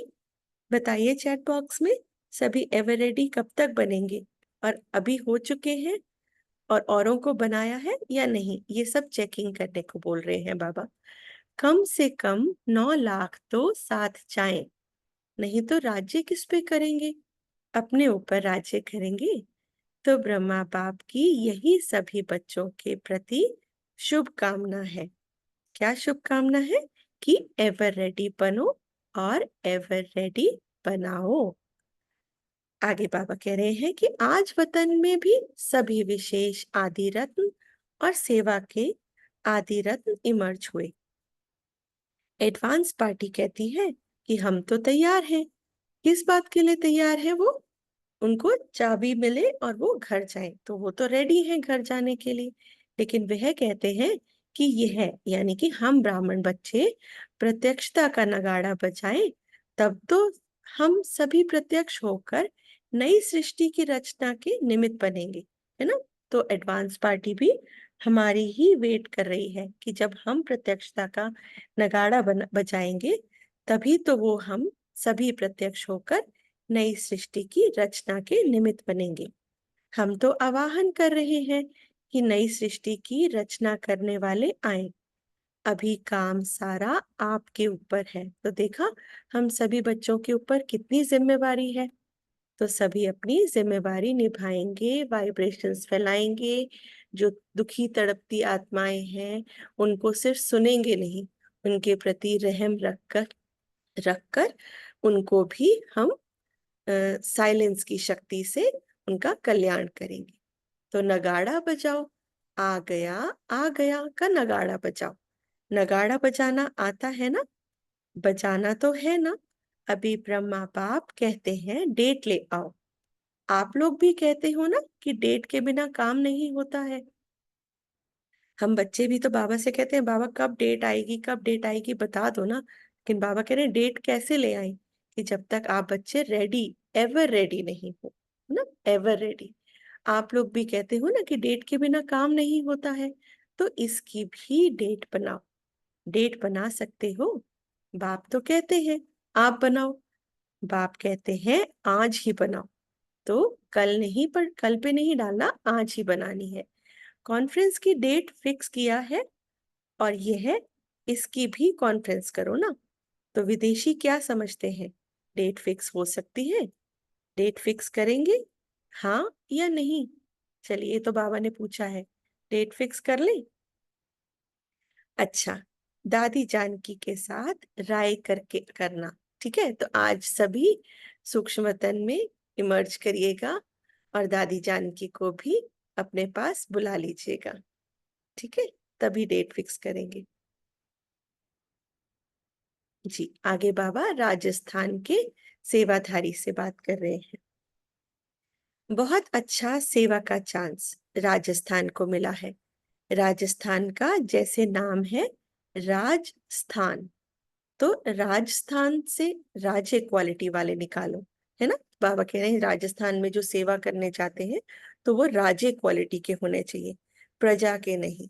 बताइए चैट बॉक्स में, सभी एवर रेडी कब तक बनेंगे, और अभी हो चुके हैं और औरों को बनाया है या नहीं? ये सब चेकिंग करने को बोल रहे हैं बाबा। कम से कम 9 लाख तो साथ जाएं, नहीं तो राज्य किस पे करेंगे? अपने ऊपर राज्य करेंगे। तो ब्रह्मा बाप की यही सभी बच्चों के प्रति शुभकामना है। क्या शुभकामना है? कि एवर रेडी बनो और एवर रेडी बनाओ। आगे बाबा कह रहे हैं कि आज वतन में भी सभी विशेष आदि रत्न और सेवा के आदि रत्न इमर्ज हुए। एडवांस पार्टी कहती है कि हम तो तैयार हैं। किस बात के लिए तैयार है वो? उनको चाबी मिले और वो घर जाए, तो वो तो रेडी है घर जाने के लिए। लेकिन वह कहते हैं कि यह यानी कि हम ब्राह्मण बच्चे प्रत्यक्षता का नगाड़ा बजाएं, तब तो हम सभी प्रत्यक्ष होकर नई सृष्टि की रचना के निमित्त बनेंगे, है ना। तो एडवांस पार्टी भी हमारी ही वेट कर रही है कि जब हम प्रत्यक्षता का नगाड़ा बजाएंगे, तभी तो वो हम सभी प्रत्यक्ष होकर नई सृष्टि की रचना के निमित्त बनेंगे। हम तो आवाहन कर रहे हैं कि नई सृष्टि की रचना करने वाले आए। अभी काम सारा आपके ऊपर है। तो देखा, हम सभी बच्चों के ऊपर कितनी जिम्मेवारी है। तो सभी अपनी जिम्मेवारी निभाएंगे, वाइब्रेशंस फैलाएंगे। जो दुखी तड़पती आत्माएं हैं उनको सिर्फ सुनेंगे नहीं, उनके प्रति रहम रखकर उनको भी हम साइलेंस की शक्ति से उनका कल्याण करेंगे। तो नगाड़ा बजाओ, आ गया का नगाड़ा बजाओ। नगाड़ा बजाना आता है ना? बजाना तो है ना? अभी ब्रह्मा बाप कहते हैं डेट ले आओ। आप लोग भी कहते हो ना कि डेट के बिना काम नहीं होता है। हम बच्चे भी तो बाबा से कहते हैं बाबा कब डेट आएगी, कब डेट आएगी, बता दो ना। लेकिन बाबा कह रहे हैं डेट कैसे ले आए? कि जब तक आप बच्चे रेडी, एवर रेडी नहीं हो ना, एवर रेडी। आप लोग भी कहते हो ना कि डेट के बिना काम नहीं होता है, तो इसकी भी डेट बनाओ। डेट बना सकते हो? बाप तो कहते हैं आप बनाओ, बाप कहते हैं आज ही बनाओ। तो कल नहीं, पर कल पे नहीं डालना, आज ही बनानी है। कॉन्फ्रेंस की डेट फिक्स किया है और ये है, इसकी भी कॉन्फ्रेंस करो ना। तो विदेशी क्या समझते हैं? डेट फिक्स हो सकती है? डेट फिक्स करेंगे, हाँ या नहीं? चलिए, तो बाबा ने पूछा है, डेट फिक्स कर ले। अच्छा, दादी जानकी के साथ राय करके करना। ठीक है, तो आज सभी सूक्ष्मतन में इमर्ज करिएगा और दादी जानकी को भी अपने पास बुला लीजिएगा। ठीक है, तभी डेट फिक्स करेंगे। जी, आगे बाबा राजस्थान के सेवाधारी से बात कर रहे हैं। बहुत अच्छा सेवा का चांस राजस्थान को मिला है। राजस्थान का जैसे नाम है राजस्थान, तो राजस्थान से राज्य क्वालिटी वाले निकालो, है ना। बाबा कह रहे हैं राजस्थान में जो सेवा करने जाते हैं तो वो राजे क्वालिटी के होने चाहिए, प्रजा के नहीं।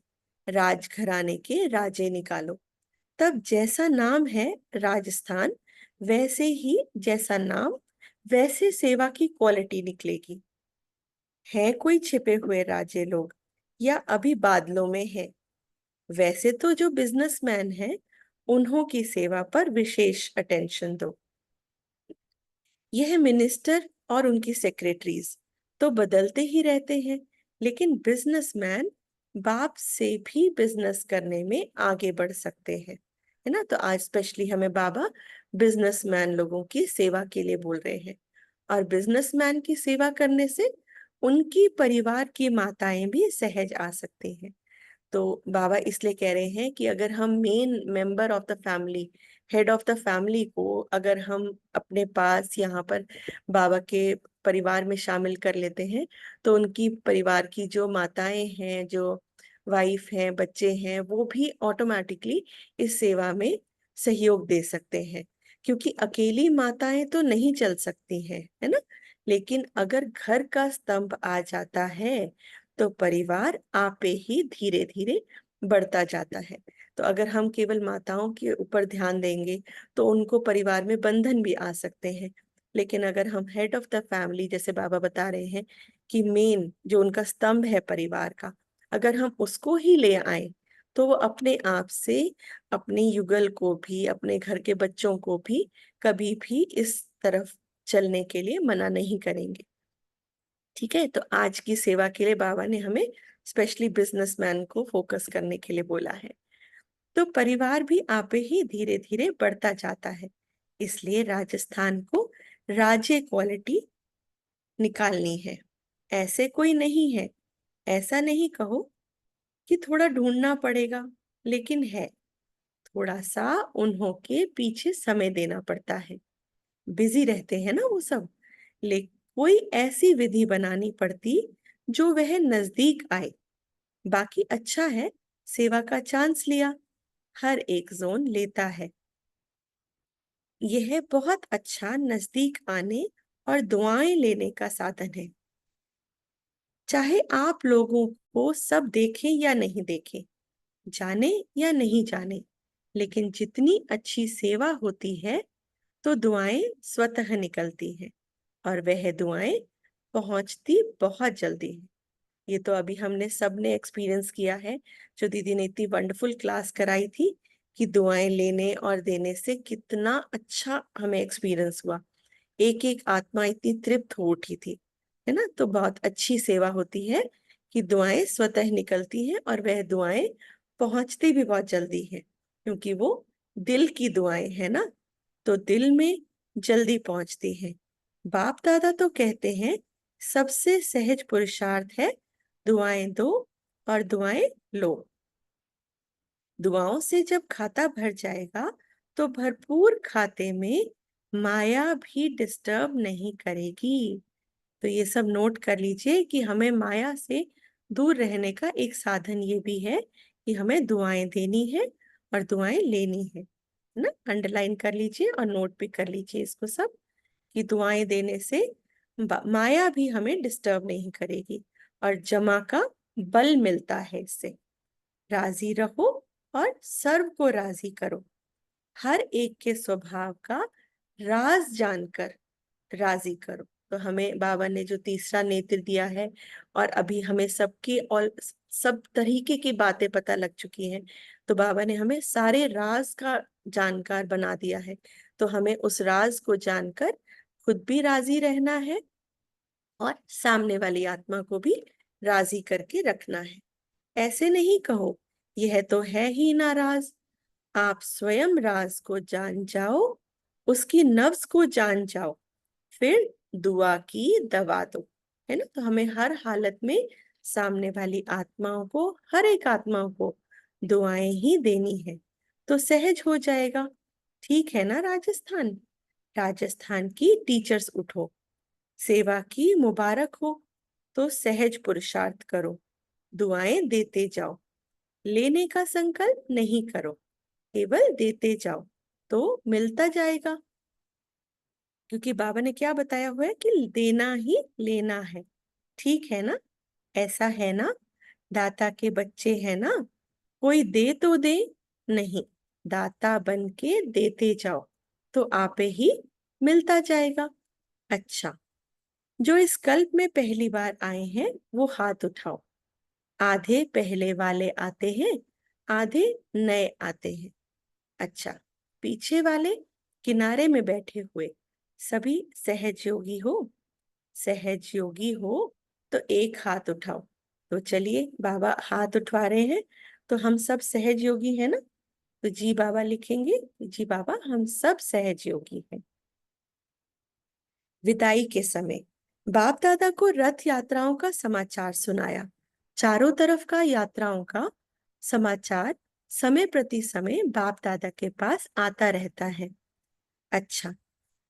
राजघराने के राजे निकालो, तब जैसा नाम है राजस्थान, वैसे ही जैसा नाम वैसे सेवा की क्वालिटी निकलेगी। है कोई छिपे हुए राजे लोग या अभी बादलों में है? वैसे तो जो बिजनेसमैन है उन्हों की सेवा पर विशेष अटेंशन दो। यह मिनिस्टर और उनकी सेक्रेटरीज तो बदलते ही रहते हैं, लेकिन बिजनेसमैन बाप से भी बिजनेस करने में आगे बढ़ सकते हैं, है ना। तो आज स्पेशली हमें बाबा बिजनेसमैन लोगों की सेवा के लिए बोल रहे हैं। और बिजनेसमैन की सेवा करने से उनकी परिवार की माताएं भी सहज आ सकती हैं। तो बाबा इसलिए कह रहे हैं कि अगर हम main member of the family, head of the family को अगर हम अपने पास यहाँ पर बाबा के परिवार में शामिल कर लेते हैं, तो उनकी परिवार की जो माताएं हैं, जो वाइफ हैं, बच्चे हैं, वो भी ऑटोमेटिकली इस सेवा में सहयोग दे सकते हैं। क्योंकि अकेली माताएं तो नहीं चल सकती हैं, है ना। लेकिन अगर घर का स्तंभ आ जाता है तो परिवार आपे ही धीरे धीरे बढ़ता जाता है। तो अगर हम केवल माताओं के ऊपर ध्यान देंगे तो उनको परिवार में बंधन भी आ सकते हैं। लेकिन अगर हम हेड ऑफ द फैमिली, जैसे बाबा बता रहे हैं कि मेन जो उनका स्तंभ है परिवार का, अगर हम उसको ही ले आए तो वो अपने आप से अपने युगल को भी, अपने घर के बच्चों को भी कभी भी इस तरफ चलने के लिए मना नहीं करेंगे। ठीक है, तो आज की सेवा के लिए बाबा ने हमें स्पेशली बिजनेसमैन को फोकस करने के लिए बोला है। तो परिवार भी आपे ही धीरे धीरे बढ़ता जाता है, इसलिए राजस्थान को राज्य क्वालिटी निकालनी है। ऐसे कोई नहीं है, ऐसा नहीं कहो कि थोड़ा ढूंढना पड़ेगा, लेकिन है, थोड़ा सा उन्हों के पीछे समय देना पड़ता है। बिजी रहते हैं ना वो सब, लेकिन कोई ऐसी विधि बनानी पड़ती जो वह नजदीक आए। बाकी अच्छा है, सेवा का चांस लिया, हर एक जोन लेता है। यह बहुत अच्छा नजदीक आने और दुआएं लेने का साधन है। चाहे आप लोगों को सब देखें या नहीं देखें, जाने या नहीं जाने, लेकिन जितनी अच्छी सेवा होती है तो दुआएं स्वतः निकलती हैं और वह दुआएं पहुंचती बहुत जल्दी है। ये तो अभी हमने सबने एक्सपीरियंस किया है, जो दीदी ने इतनी वंडरफुल क्लास कराई थी कि दुआएं लेने और देने से कितना अच्छा हमें एक्सपीरियंस हुआ। एक एक आत्मा इतनी तृप्त हो उठी थी, है ना। तो बहुत अच्छी सेवा होती है कि दुआएं स्वतः निकलती हैं और वह दुआएं पहुंचती भी बहुत जल्दी है, क्योंकि वो दिल की दुआएं है ना, तो दिल में जल्दी पहुंचती है। बाप दादा तो कहते हैं सबसे सहज पुरुषार्थ है दुआएं दो और दुआएं लो। दुआओं से जब खाता भर जाएगा तो भरपूर खाते में माया भी डिस्टर्ब नहीं करेगी। तो ये सब नोट कर लीजिए कि हमें माया से दूर रहने का एक साधन ये भी है कि हमें दुआएं देनी है और दुआएं लेनी है ना। अंडरलाइन कर लीजिए और नोट भी कर लीजिए इसको सब, कि दुआएं देने से माया भी हमें डिस्टर्ब नहीं करेगी और जमा का बल मिलता है इससे। राजी रहो, और सर्व को राजी करो। हर एक के स्वभाव का राज जानकर राजी करो। तो हमें बाबा ने जो तीसरा नेत्र दिया है, और अभी हमें सबकी और सब तरीके की बातें पता लग चुकी हैं, तो बाबा ने हमें सारे राज का जानकार बना दिया है। तो हमें उस राज को जानकर खुद भी राजी रहना है और सामने वाली आत्मा को भी राजी करके रखना है। ऐसे नहीं कहो यह तो है ही नाराज, आप स्वयं राज को जान जाओ, उसकी नफ्स को जान जाओ, फिर दुआ की दवा दो। है ना? तो हमें हर हालत में सामने वाली आत्माओं को, हर एक आत्माओं को दुआएं ही देनी है, तो सहज हो जाएगा। ठीक है ना राजस्थान? राजस्थान की टीचर्स उठो, सेवा की मुबारक हो, तो सहज पुरुषार्थ करो, दुआएं देते जाओ, लेने का संकल्प नहीं करो, केवल देते जाओ तो मिलता जाएगा। क्योंकि बाबा ने क्या बताया हुआ है कि देना ही लेना है। ठीक है ना? ऐसा है ना? दाता के बच्चे हैं ना? कोई दे तो दे, नहीं, दाता बन के देते जाओ तो आपे ही मिलता जाएगा। अच्छा, जो इस कल्प में पहली बार आए हैं वो हाथ उठाओ। आधे पहले वाले आते हैं, आधे नए आते हैं। अच्छा, पीछे वाले किनारे में बैठे हुए सभी सहज योगी हो? सहज योगी हो तो एक हाथ उठाओ। तो चलिए, बाबा हाथ उठवा रहे हैं, तो हम सब सहज योगी हैं ना? तो जी बाबा लिखेंगे, जी बाबा हम सब सहज योगी हैं। विदाई के समय बाप दादा को रथ यात्राओं का समाचार सुनाया। चारों तरफ का यात्राओं का समाचार समय प्रति समय बाप दादा के पास आता रहता है। अच्छा,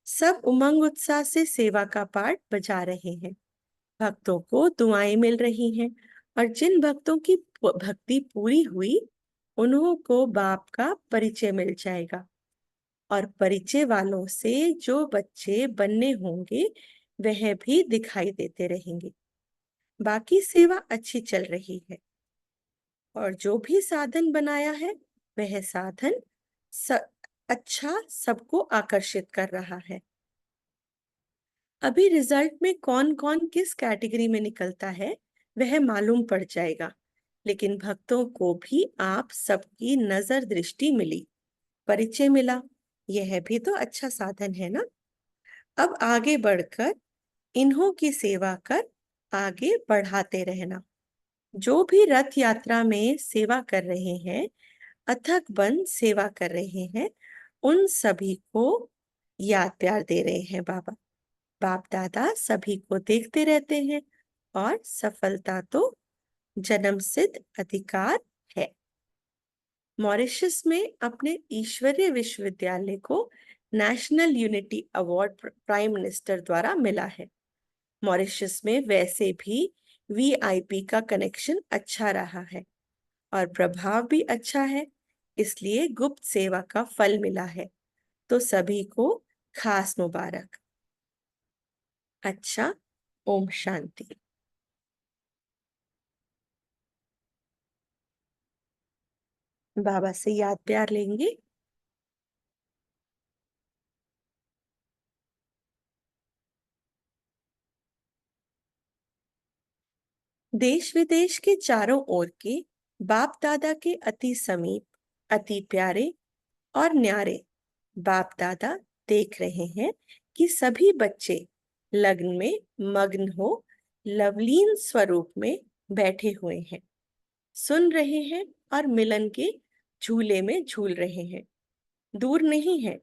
सब उमंग उत्साह से सेवा का पाठ बजा रहे हैं, भक्तों को दुआएं मिल रही हैं, और जिन भक्तों की भक्ति पूरी हुई उन्हों को बाप का परिचय मिल जाएगा, और परिचय वालों से जो बच्चे बनने होंगे वह भी दिखाई देते रहेंगे। बाकी सेवा अच्छी चल रही है, और जो भी साधन बनाया है वह साधन अच्छा सबको आकर्षित कर रहा है। अभी रिजल्ट में कौन कौन किस कैटेगरी में निकलता है वह मालूम पड़ जाएगा, लेकिन भक्तों को भी आप सबकी नजर दृष्टि मिली, परिचय मिला, यह भी तो अच्छा साधन है ना? अब आगे बढ़कर इन्हों की सेवा कर आगे बढ़ाते रहना। जो भी रथ यात्रा में सेवा कर रहे हैं, अथक बन सेवा कर रहे हैं, उन सभी को याद प्यार दे रहे हैं बाबा। बाप दादा सभी को देखते रहते हैं, और सफलता तो जन्म सिद्ध अधिकार है। मॉरिशस में अपने ईश्वरीय विश्वविद्यालय को national unity award prime minister द्वारा मिला है। मॉरिशस में वैसे भी वीआईपी का कनेक्शन अच्छा रहा है और प्रभाव भी अच्छा है, इसलिए गुप्त सेवा का फल मिला है, तो सभी को खास मुबारक। अच्छा, ओम शांति। बाबा से याद प्यार लेंगे। देश विदेश के चारों ओर के बाप दादा के अति समीप, अति प्यारे और न्यारे बाप दादा देख रहे हैं कि सभी बच्चे लग्न में मग्न हो लवलीन स्वरूप में बैठे हुए हैं, सुन रहे हैं और मिलन के झूले में झूल रहे हैं। दूर नहीं है,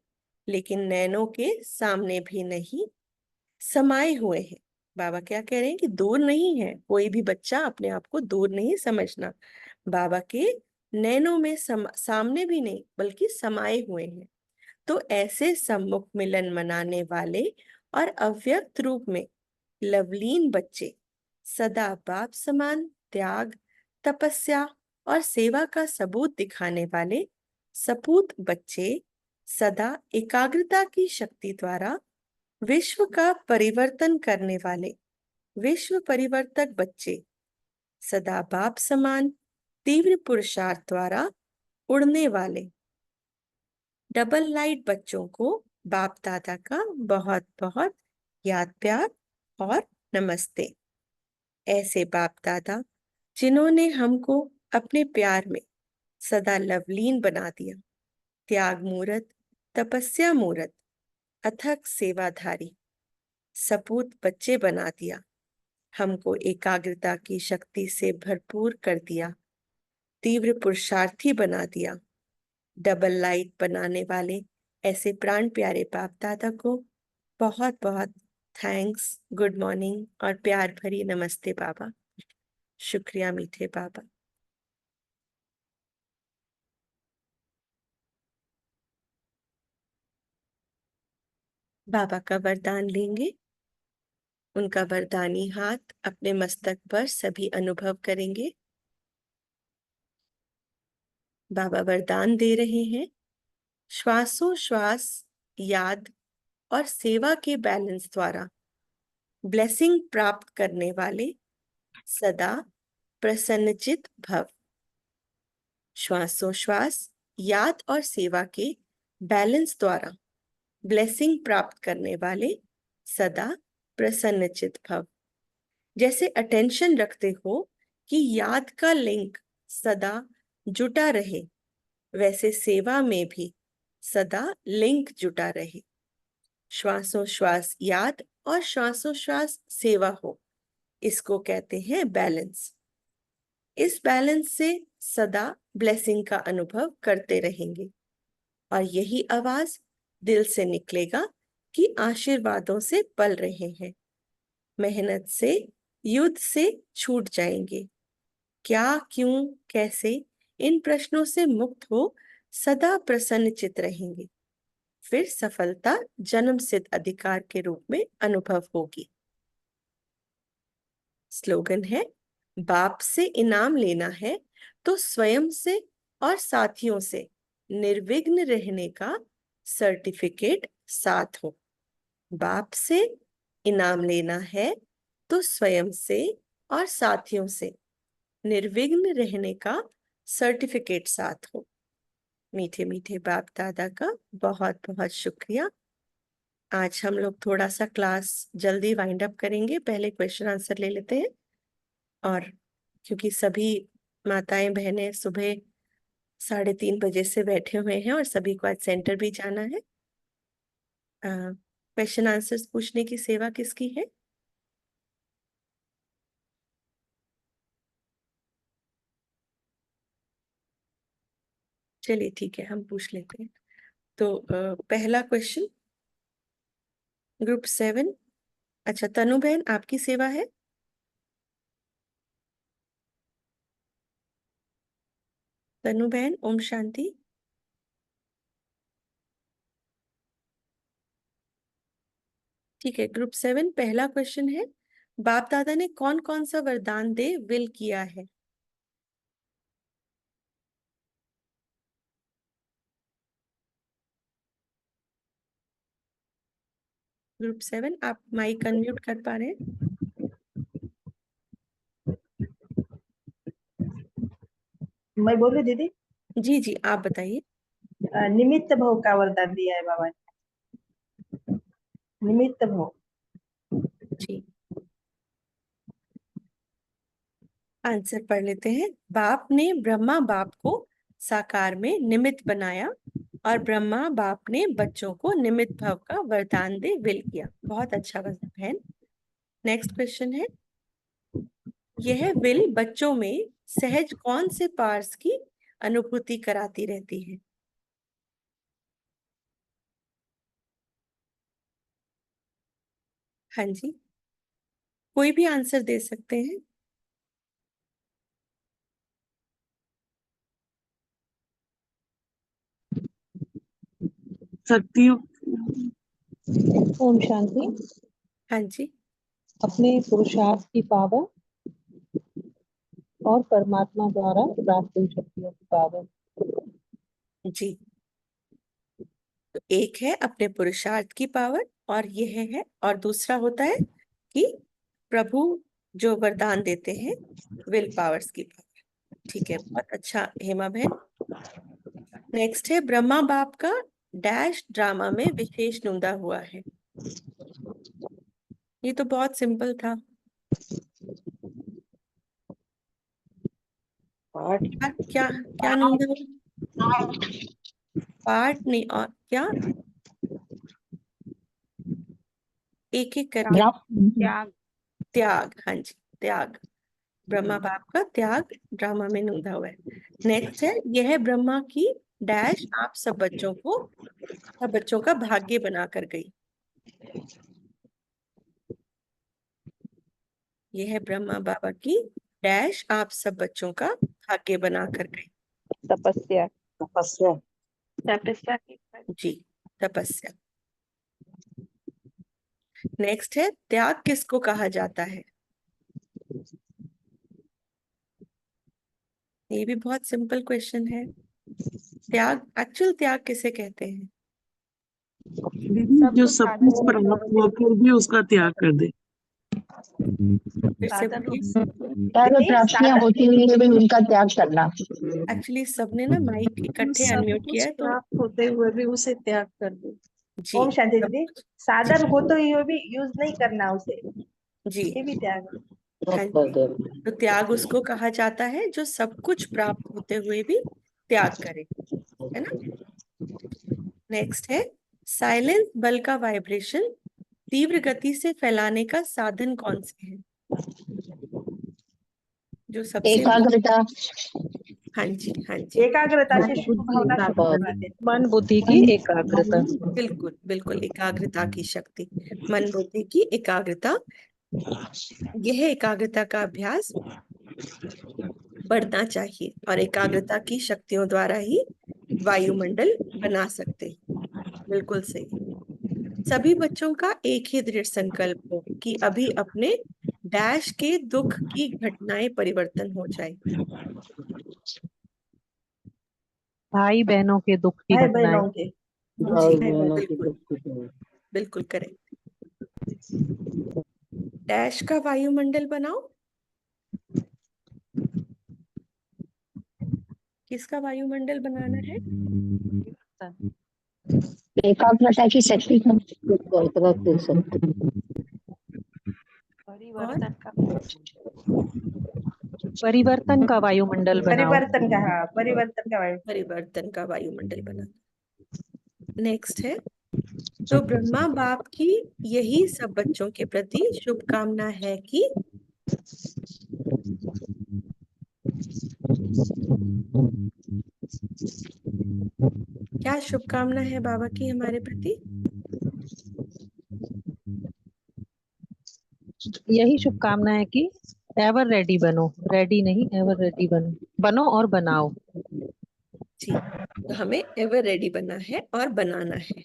लेकिन नैनों के सामने भी नहीं, समाये हुए हैं। बाबा क्या कह रहे हैं कि दूर नहीं है, कोई भी बच्चा अपने आप को दूर नहीं समझना। बाबा के नैनों में सामने भी नहीं, बल्कि समाये हुए हैं। तो ऐसे सम्मुख मिलन मनाने वाले और अव्यक्त रूप में लवलीन बच्चे, सदा बाप समान त्याग, तपस्या और सेवा का सबूत दिखाने वाले सपूत बच्चे, सदा एकाग्रता की शक्ति द्वारा विश्व का परिवर्तन करने वाले विश्व परिवर्तक बच्चे, सदा बाप समान तीव्र पुरुषार्थ द्वारा उड़ने वाले। डबल लाइट बच्चों को बाप दादा का बहुत बहुत याद प्यार और नमस्ते। ऐसे बाप दादा जिन्होंने हमको अपने प्यार में सदा लवलीन बना दिया, त्याग मूरत, तपस्या मूरत, अथक सेवाधारी, सपूत बच्चे बना दिया, हमको एकाग्रता की शक्ति से भरपूर कर दिया, तीव्र पुरुषार्थी बना दिया। डबल लाइट बनाने वाले ऐसे प्राण प्यारे बाप दादा को बहुत बहुत थैंक्स, गुड मॉर्निंग और प्यार भरी नमस्ते बाबा। शुक्रिया मीठे बाबा। बाबा का वरदान लेंगे। उनका वरदानी हाथ अपने मस्तक पर सभी अनुभव करेंगे। बाबा वरदान दे रहे हैं, श्वासों श्वास याद और सेवा के बैलेंस द्वारा ब्लेसिंग प्राप्त करने वाले सदा प्रसन्नचित भव। श्वासोश्वास याद और सेवा के बैलेंस द्वारा ब्लेसिंग प्राप्त करने वाले सदा प्रसन्नचित भव। जैसे अटेंशन रखते हो कि याद का लिंक सदा जुटा रहे, वैसे सेवा में भी सदा लिंक जुटा रहे। श्वासोश्वास याद और श्वासोश्वास सेवा हो, इसको कहते हैं बैलेंस। इस बैलेंस से सदा ब्लेसिंग का अनुभव करते रहेंगे और यही आवाज दिल से निकलेगा कि आशीर्वादों से पल रहे हैं, मेहनत से युद्ध से छूट जाएंगे। क्या, क्यों, कैसे, इन प्रश्नों से मुक्त हो सदा प्रसन्नचित रहेंगे। फिर सफलता जन्म सिद्ध अधिकार के रूप में अनुभव होगी। स्लोगन है, बाप से इनाम लेना है तो स्वयं से और साथियों से निर्विघ्न रहने का सर्टिफिकेट साथ हो। बाप से इनाम लेना है तो स्वयं से और साथियों से निर्विघ्न रहने का सर्टिफिकेट साथ हो। मीठे मीठे बाप दादा का बहुत बहुत शुक्रिया। आज हम लोग थोड़ा सा क्लास जल्दी वाइंड अप करेंगे, पहले क्वेश्चन आंसर ले लेते हैं। और क्योंकि सभी माताएं बहनें सुबह 3:30 बजे से बैठे हुए हैं और सभी को आज सेंटर भी जाना है। क्वेश्चन आंसर्स पूछने की सेवा किसकी है? चलिए ठीक है, हम पूछ लेते हैं। तो पहला क्वेश्चन ग्रुप 7। अच्छा, तनु बहन आपकी सेवा है। तनु बहन, ओम शांति। ठीक है, ग्रुप 7 पहला क्वेश्चन है, बाप दादा ने कौन कौन सा वरदान दे विल किया है? ग्रुप 7 आप माइक अनम्यूट कर पा रहे हैं? मैं बोलूं दीदी? जी जी, आप बताइए। निमित्त भव का वरदान दिया है बाबा ने। निमित्त भव। जी, आंसर पढ़ लेते हैं। बाप ने ब्रह्मा बाप को साकार में निमित्त बनाया और ब्रह्मा बाप ने बच्चों को निमित्त भव का वरदान दे विल किया। बहुत अच्छा बहन। नेक्स्ट क्वेश्चन है, यह विल बच्चों में सहज कौन से पार्ट्स की अनुभूति कराती रहती है? हाँ जी, कोई भी आंसर दे सकते हैं। शक्तियों ओम शांति। हाँ जी, अपने पुरुषार्थ की पावर और परमात्मा द्वारा प्राप्त हुई शक्तियों की पावर। जी, तो एक है अपने पुरुषार्थ की पावर और यह है, और दूसरा होता है कि प्रभु जो वरदान देते हैं विल पावर्स की पावर। ठीक है, बहुत अच्छा हेमा बहन। नेक्स्ट है ब्रह्मा बाप का डैश ड्रामा में विशेष नूंदा हुआ है। ये तो बहुत सिंपल था। क्या क्या क्या नूंदा हुआ? पाठ नहीं, और क्या? एक एक करके। त्याग। त्याग, हाँ जी, त्याग। ब्रह्मा बाप का त्याग ड्रामा में नूंदा हुआ है। नेक्स्ट है, यह ब्रह्मा की डैश आप सब बच्चों का भाग्य बना कर गई। यह ब्रह्मा बाबा की डैश आप सब बच्चों का भाग्य बना कर गई। तपस्या। तपस्या। तपस्या की फल। जी, तपस्या। नेक्स्ट है, त्याग किसको कहा जाता है? ये भी बहुत सिंपल क्वेश्चन है। त्याग, एक्चुअल त्याग किसे कहते हैं? दीदी जो सब कुछ प्राप्त होकर भी उसका त्याग कर दे। फिर से साधन बोलिए। सारी प्राप्तियां होती हुई भी उनका त्याग करना। एक्चुअली सबने ना माइक इकट्ठे सब अनम्यूट कुछ किया है, तो प्राप्त होते हुए भी उसे त्याग कर दे। जी ओम शांति सब दीदी, कुछ। साधन हो तो ये भी यूज नहीं करना उसे, जी, ये भी त्याग है। हाँ जी। तो त्याग उसको कहा जाता है जो सब कुछ प्राप्त होते हुए भी त्याग करे, है ना। नेक्स्ट है, साइलेंस बल का वाइब्रेशन तीव्र गति से फैलाने का साधन कौन से है? जो सबसे, एकाग्रता। हाँ जी, हाँ जी, एकाग्रता से शुभ भावना शुभ करवाते हैं। मन बुद्धि की एकाग्रता। बिल्कुल बिल्कुल, एकाग्रता की शक्ति, मन बुद्धि की एकाग्रता। यह एकाग्रता का अभ्यास बढ़ना चाहिए और एकाग्रता की शक्तियों द्वारा ही वायुमंडल बना सकते हैं। बिल्कुल सही। सभी बच्चों का एक ही दृढ़ संकल्प हो कि अभी अपने डैश के दुख की घटनाएं परिवर्तन हो जाए। भाई बहनों के दुख की भाई घटनाएं। बहनों के जी, बिल्कुल बिल्कुल करेक्ट। डैश का वायुमंडल बनाओ। किसका वायुमंडल बनाना है? एकाग्रता की शक्ति का। और परिवर्तन का वायुमंडल बनाओ। परिवर्तन का, हाँ परिवर्तन का वायु। परिवर्तन का वायुमंडल बनाना। नेक्स्ट है, तो ब्रह्मा बाप की यही सब बच्चों के प्रति शुभकामना है कि क्या शुभकामना है बाबा की हमारे प्रति? यही शुभकामना है कि एवर रेडी बनो, रेडी नहीं एवर रेडी बनो, बनो और बनाओ। जी, तो हमें एवर रेडी बनना है और बनाना है।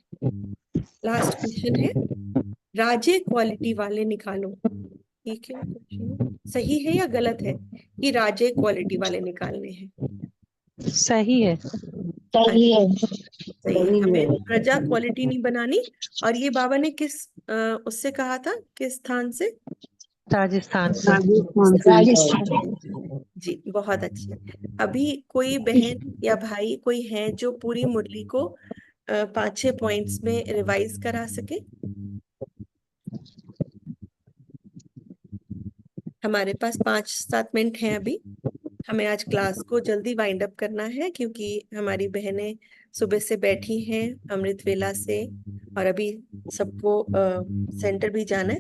लास्ट क्वेश्चन है, राजे क्वालिटी वाले निकालो। ये क्यों क्वेश्चन है? सही है या गलत है कि राजे क्वालिटी वाले निकालने हैं? सही है। सही है। सही है, हमें प्रजा क्वालिटी नहीं बनानी। और ये बाबा ने किस उससे कहा था, किस स्थान से? राजस्थान से। राजस्थान से। राजस्थान। जी, बहुत अच्छे। अभी कोई बहन या भाई कोई है जो पूरी मुरली को 5-6 पॉइंट्स में रिवाइज करा सके? हमारे पास 5-7 मिनट हैं अभी। हमें आज क्लास को जल्दी वाइंड अप करना है क्योंकि हमारी बहनें सुबह से बैठी हैं अमृत वेला से, और अभी सबको सेंटर भी जाना है।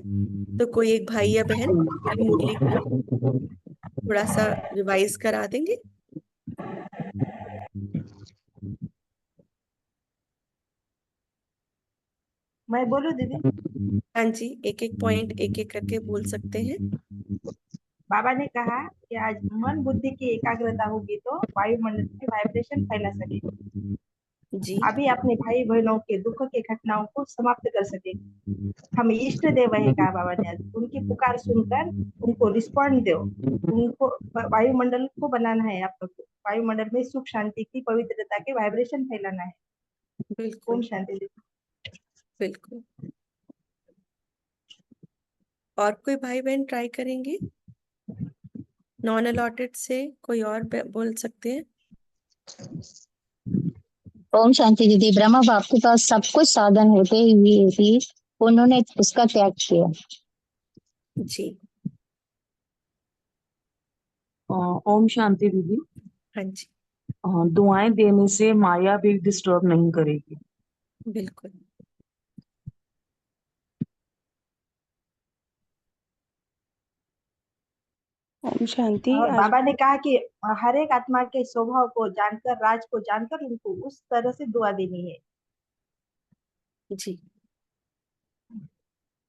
तो कोई एक भाई या बहन पूरी मुरली को थोड़ा सा रिवाइज करा देंगे? मैं बोलूं दीदी? हाँ जी, एक एक पॉइंट एक एक करके बोल सकते हैं। बाबा ने कहा कि आज मन बुद्धि की एकाग्रता होगी तो वायुमंडल में वाइब्रेशन फैला सकेगी। जी, अभी अपने भाई बहनों के दुख की घटनाओं को समाप्त कर सकेंगे। हम इष्ट देव है, कहा बाबा ने आज। उनकी पुकार सुनकर उनको रिस्पॉन्ड दो। उनको वायुमंडल को बनाना है, आप लोग को वायुमंडल में सुख शांति की पवित्रता के वाइब्रेशन फैलाना है। ओम बिल्कुल शांति दीदी। बिल्कुल। और कोई भाई बहन ट्राई करेंगे? नॉन अलॉटेड से कोई और बोल सकते हैं? ओम शांति दीदी। ब्रह्मा बाप के पास सब कुछ साधन होते हुए भी उन्होंने उसका त्याग किया। जी। ओम शांति दीदी। हाँ जी, दुआएं देने से माया भी डिस्टर्ब नहीं करेगी। बिल्कुल। ओम शांति। और आज बाबा ने कहा कि हर एक आत्मा के स्वभाव को जानकर, राज को जानकर उनको उस तरह से दुआ देनी है। जी,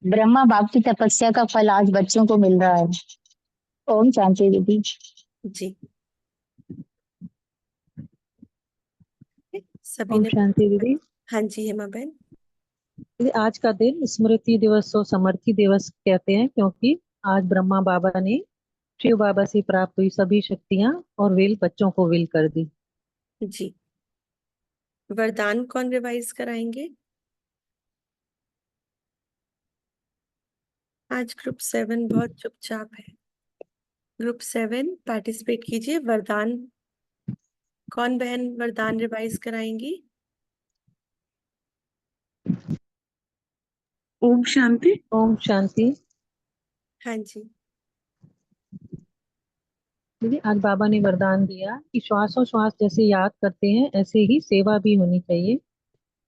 ब्रह्मा बाप की तपस्या का फल आज बच्चों को मिल रहा है। ओम शांति दीदी। जी। सभी ओम ने। शांति दीदी। हाँ जी हेमा बहन। दीदी, आज का दिन स्मृति दिवस और समर्थी दिवस कहते हैं क्योंकि आज ब्रह्मा बाबा ने शिव बाबा से प्राप्त हुई सभी शक्तियां और वेल बच्चों को विल कर दी। जी। वरदान कौन रिवाइज कराएंगे? आज ग्रुप 7 बहुत चुपचाप है। ग्रुप 7 पार्टिसिपेट कीजिए। वरदान कौन बहन वरदान रिवाइज कराएंगी? ओम शांति। ओम शांति। हाँ जी। दीदी, आज बाबा ने वरदान दिया कि श्वासोश्वास जैसे याद करते हैं ऐसे ही सेवा भी होनी चाहिए।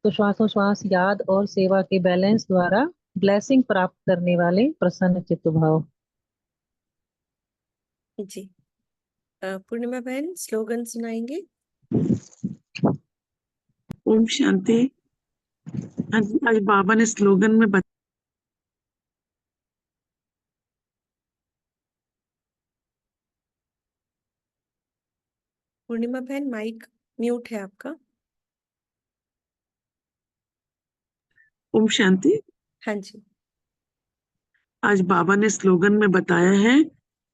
तो श्वासोश्वास याद और सेवा के बैलेंस द्वारा ब्लेसिंग प्राप्त करने वाले प्रसन्न चित्त भाव। जी। पूर्णिमा बहन स्लोगन सुनाएंगे? ओम शांति। आज बाबा ने स्लोगन में पूर्णिमा बहन माइक म्यूट है आपका। ओम शांति। हाँ जी। आज बाबा ने स्लोगन में बताया है,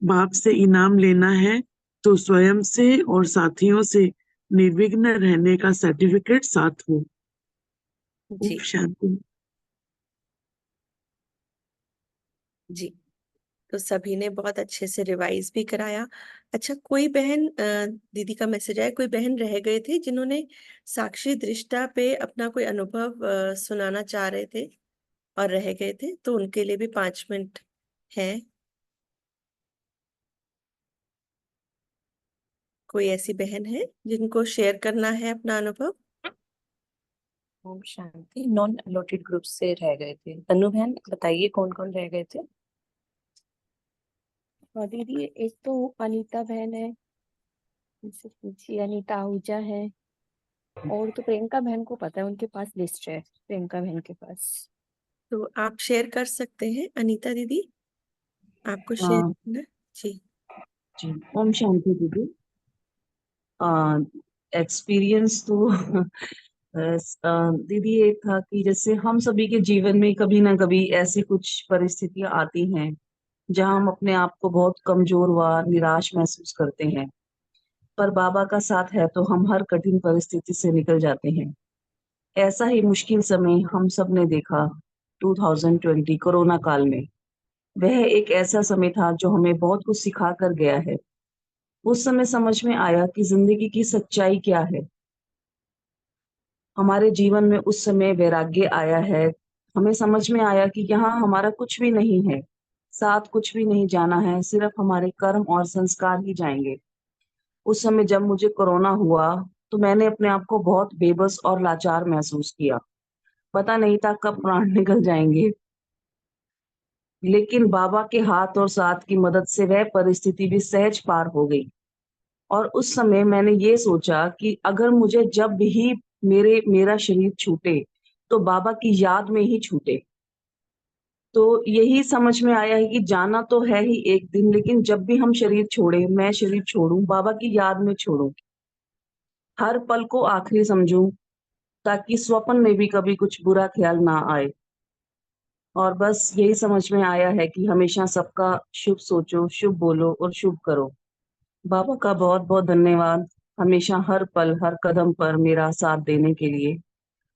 बाप से इनाम लेना है तो स्वयं से और साथियों से निर्विघ्न रहने का सर्टिफिकेट साथ हो। ओम जी। शांति। जी। तो सभी ने बहुत अच्छे से रिवाइज भी कराया। अच्छा, कोई बहन दीदी का मैसेज आया, कोई बहन रह गए थे जिन्होंने साक्षी दृष्टा पे अपना कोई अनुभव सुनाना चाह रहे थे और रह गए थे, तो उनके लिए भी 5 मिनट है। कोई ऐसी बहन है जिनको शेयर करना है अपना अनुभव? Om Shanti. Non allotted group से रह गए थे। तनु बहन बताइए कौन कौन रह गए थे। और दीदी, एक तो अनीता बहन है, उनसे पूछिए। अनीता आहूजा है। और तो प्रियंका बहन को पता है, उनके पास लिस्ट है प्रियंका बहन के पास। तो आप शेयर कर सकते हैं अनीता दीदी, आपको शेयर हाँ करना। जी। जी। ओम शांति दीदी। एक्सपीरियंस तो दीदी ये था कि जैसे हम सभी के जीवन में कभी ना कभी ऐसी कुछ परिस्थितियां आती हैं जहां हम अपने आप को बहुत कमजोर व निराश महसूस करते हैं, पर बाबा का साथ है तो हम हर कठिन परिस्थिति से निकल जाते हैं। ऐसा ही मुश्किल समय हम सब ने देखा 2020 कोरोना काल में। वह एक ऐसा समय था जो हमें बहुत कुछ सिखा कर गया है। उस समय समझ में आया कि जिंदगी की सच्चाई क्या है। हमारे जीवन में उस समय वैराग्य आया है। हमें समझ में आया कि यहाँ हमारा कुछ भी नहीं है, साथ कुछ भी नहीं जाना है, सिर्फ हमारे कर्म और संस्कार ही जाएंगे। उस समय जब मुझे कोरोना हुआ तो मैंने अपने आप को बहुत बेबस और लाचार महसूस किया। पता नहीं था कब प्राण निकल जाएंगे, लेकिन बाबा के हाथ और साथ की मदद से वह परिस्थिति भी सहज पार हो गई। और उस समय मैंने ये सोचा कि अगर मुझे जब भी मेरा शरीर छूटे तो बाबा की याद में ही छूटे। तो यही समझ में आया है कि जाना तो है ही एक दिन, लेकिन जब भी हम शरीर छोड़े, मैं शरीर छोड़ूं, बाबा की याद में छोड़ूं, हर पल को आखिरी समझूं, ताकि स्वप्न में भी कभी कुछ बुरा ख्याल ना आए। और बस यही समझ में आया है कि हमेशा सबका शुभ सोचो, शुभ बोलो और शुभ करो। बाबा का बहुत बहुत धन्यवाद, हमेशा हर पल हर कदम पर मेरा साथ देने के लिए।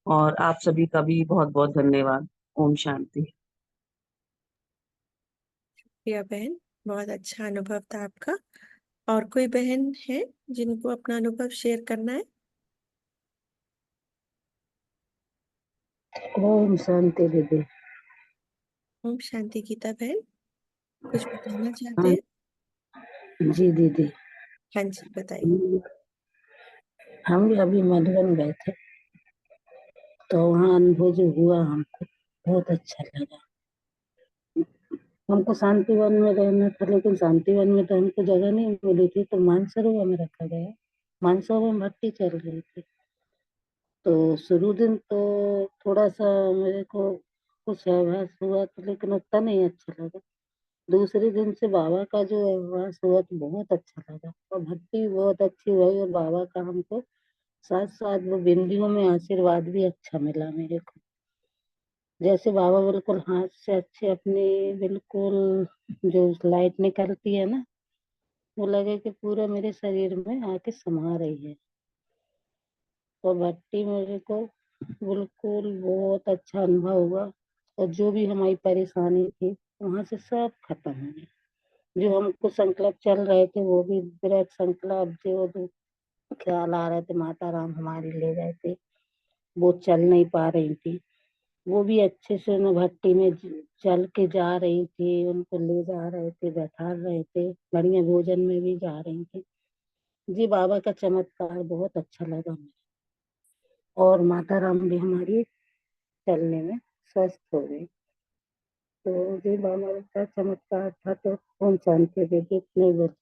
और आप सभी का भी बहुत बहुत धन्यवाद। ओम शांति। प्रिया बहन, बहुत अच्छा अनुभव था आपका। और कोई बहन है जिनको अपना अनुभव शेयर करना है? ओम शांति दीदी। ओम शांति गीता बहन, कुछ बताना चाहते हाँ हैं? जी दीदी, हाँ जी बताइए। हम भी अभी मधुबन गए थे, तो वहाँ अनुभव जो हुआ हमको बहुत अच्छा लगा। हमको शांतिवन में रहना था, लेकिन शांतिवन में तो हमको जगह नहीं मिली थी, तो मानसरोवर में रखा गया। मानसरोवर में भट्टी चल रही थी, तो शुरू दिन तो थोड़ा सा मेरे को कुछ आभास हुआ तो, लेकिन उतना नहीं अच्छा लगा। दूसरे दिन से बाबा का जो आभास हुआ तो बहुत अच्छा लगा, और भक्ति भी बहुत अच्छी हुई, और बाबा का हमको साथ साथ वो बिंदियों में आशीर्वाद भी अच्छा मिला मेरे को। जैसे बाबा बिल्कुल हाथ से अच्छे अपनी बिल्कुल जो लाइट निकलती है ना, वो लगे कि पूरा मेरे शरीर में आके समा रही है। और भक्ति मेरे को बिल्कुल बहुत अच्छा अनुभव हुआ, और जो भी हमारी परेशानी थी वहां से सब खत्म हो गई। जो हमको संकल्प चल रहे थे वो भी दृढ़ संकल्प, जो ख्याल आ रहे थे माता राम हमारी ले गए थे, वो चल नहीं पा रही थी, वो भी अच्छे से उन्हें भट्टी में चल के जा रही थी, उनको ले जा रहे थे, बैठा रहे थे, बढ़िया भोजन में भी जा रही थी। जी बाबा का चमत्कार बहुत अच्छा लगा मुझे, और माता राम भी हमारी चलने में स्वस्थ हो गई। तो जी बाबा का चमत्कार था, तो ओम शांति देवी नहीं बोल।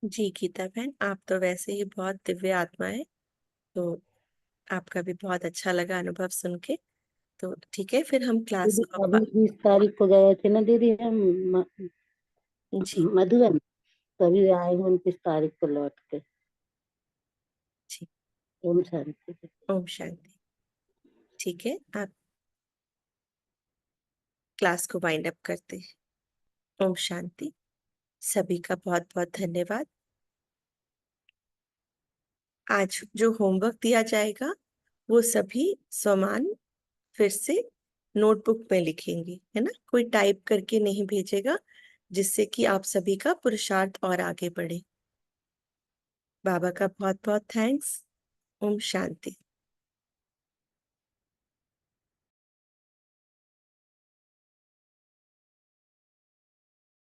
जी गीता बहन, आप तो वैसे ही बहुत दिव्य आत्मा है, तो आपका भी बहुत अच्छा लगा अनुभव सुन के। तो ठीक है, फिर हम क्लास दीदी को अभी 20 तारीख को गए थे ना दीदी हम जी मधुबन, तभी आए 29 तारीख को लौट के। जी। ओम शांति। ओम शांति। ठीक है, आप क्लास को वाइंड अप करते हैं। ओम शांति। सभी का बहुत बहुत धन्यवाद। आज जो होमवर्क दिया जाएगा वो सभी समान फिर से नोटबुक में लिखेंगे, है ना? कोई टाइप करके नहीं भेजेगा, जिससे कि आप सभी का पुरुषार्थ और आगे बढ़े। बाबा का बहुत बहुत थैंक्स। ओम शांति।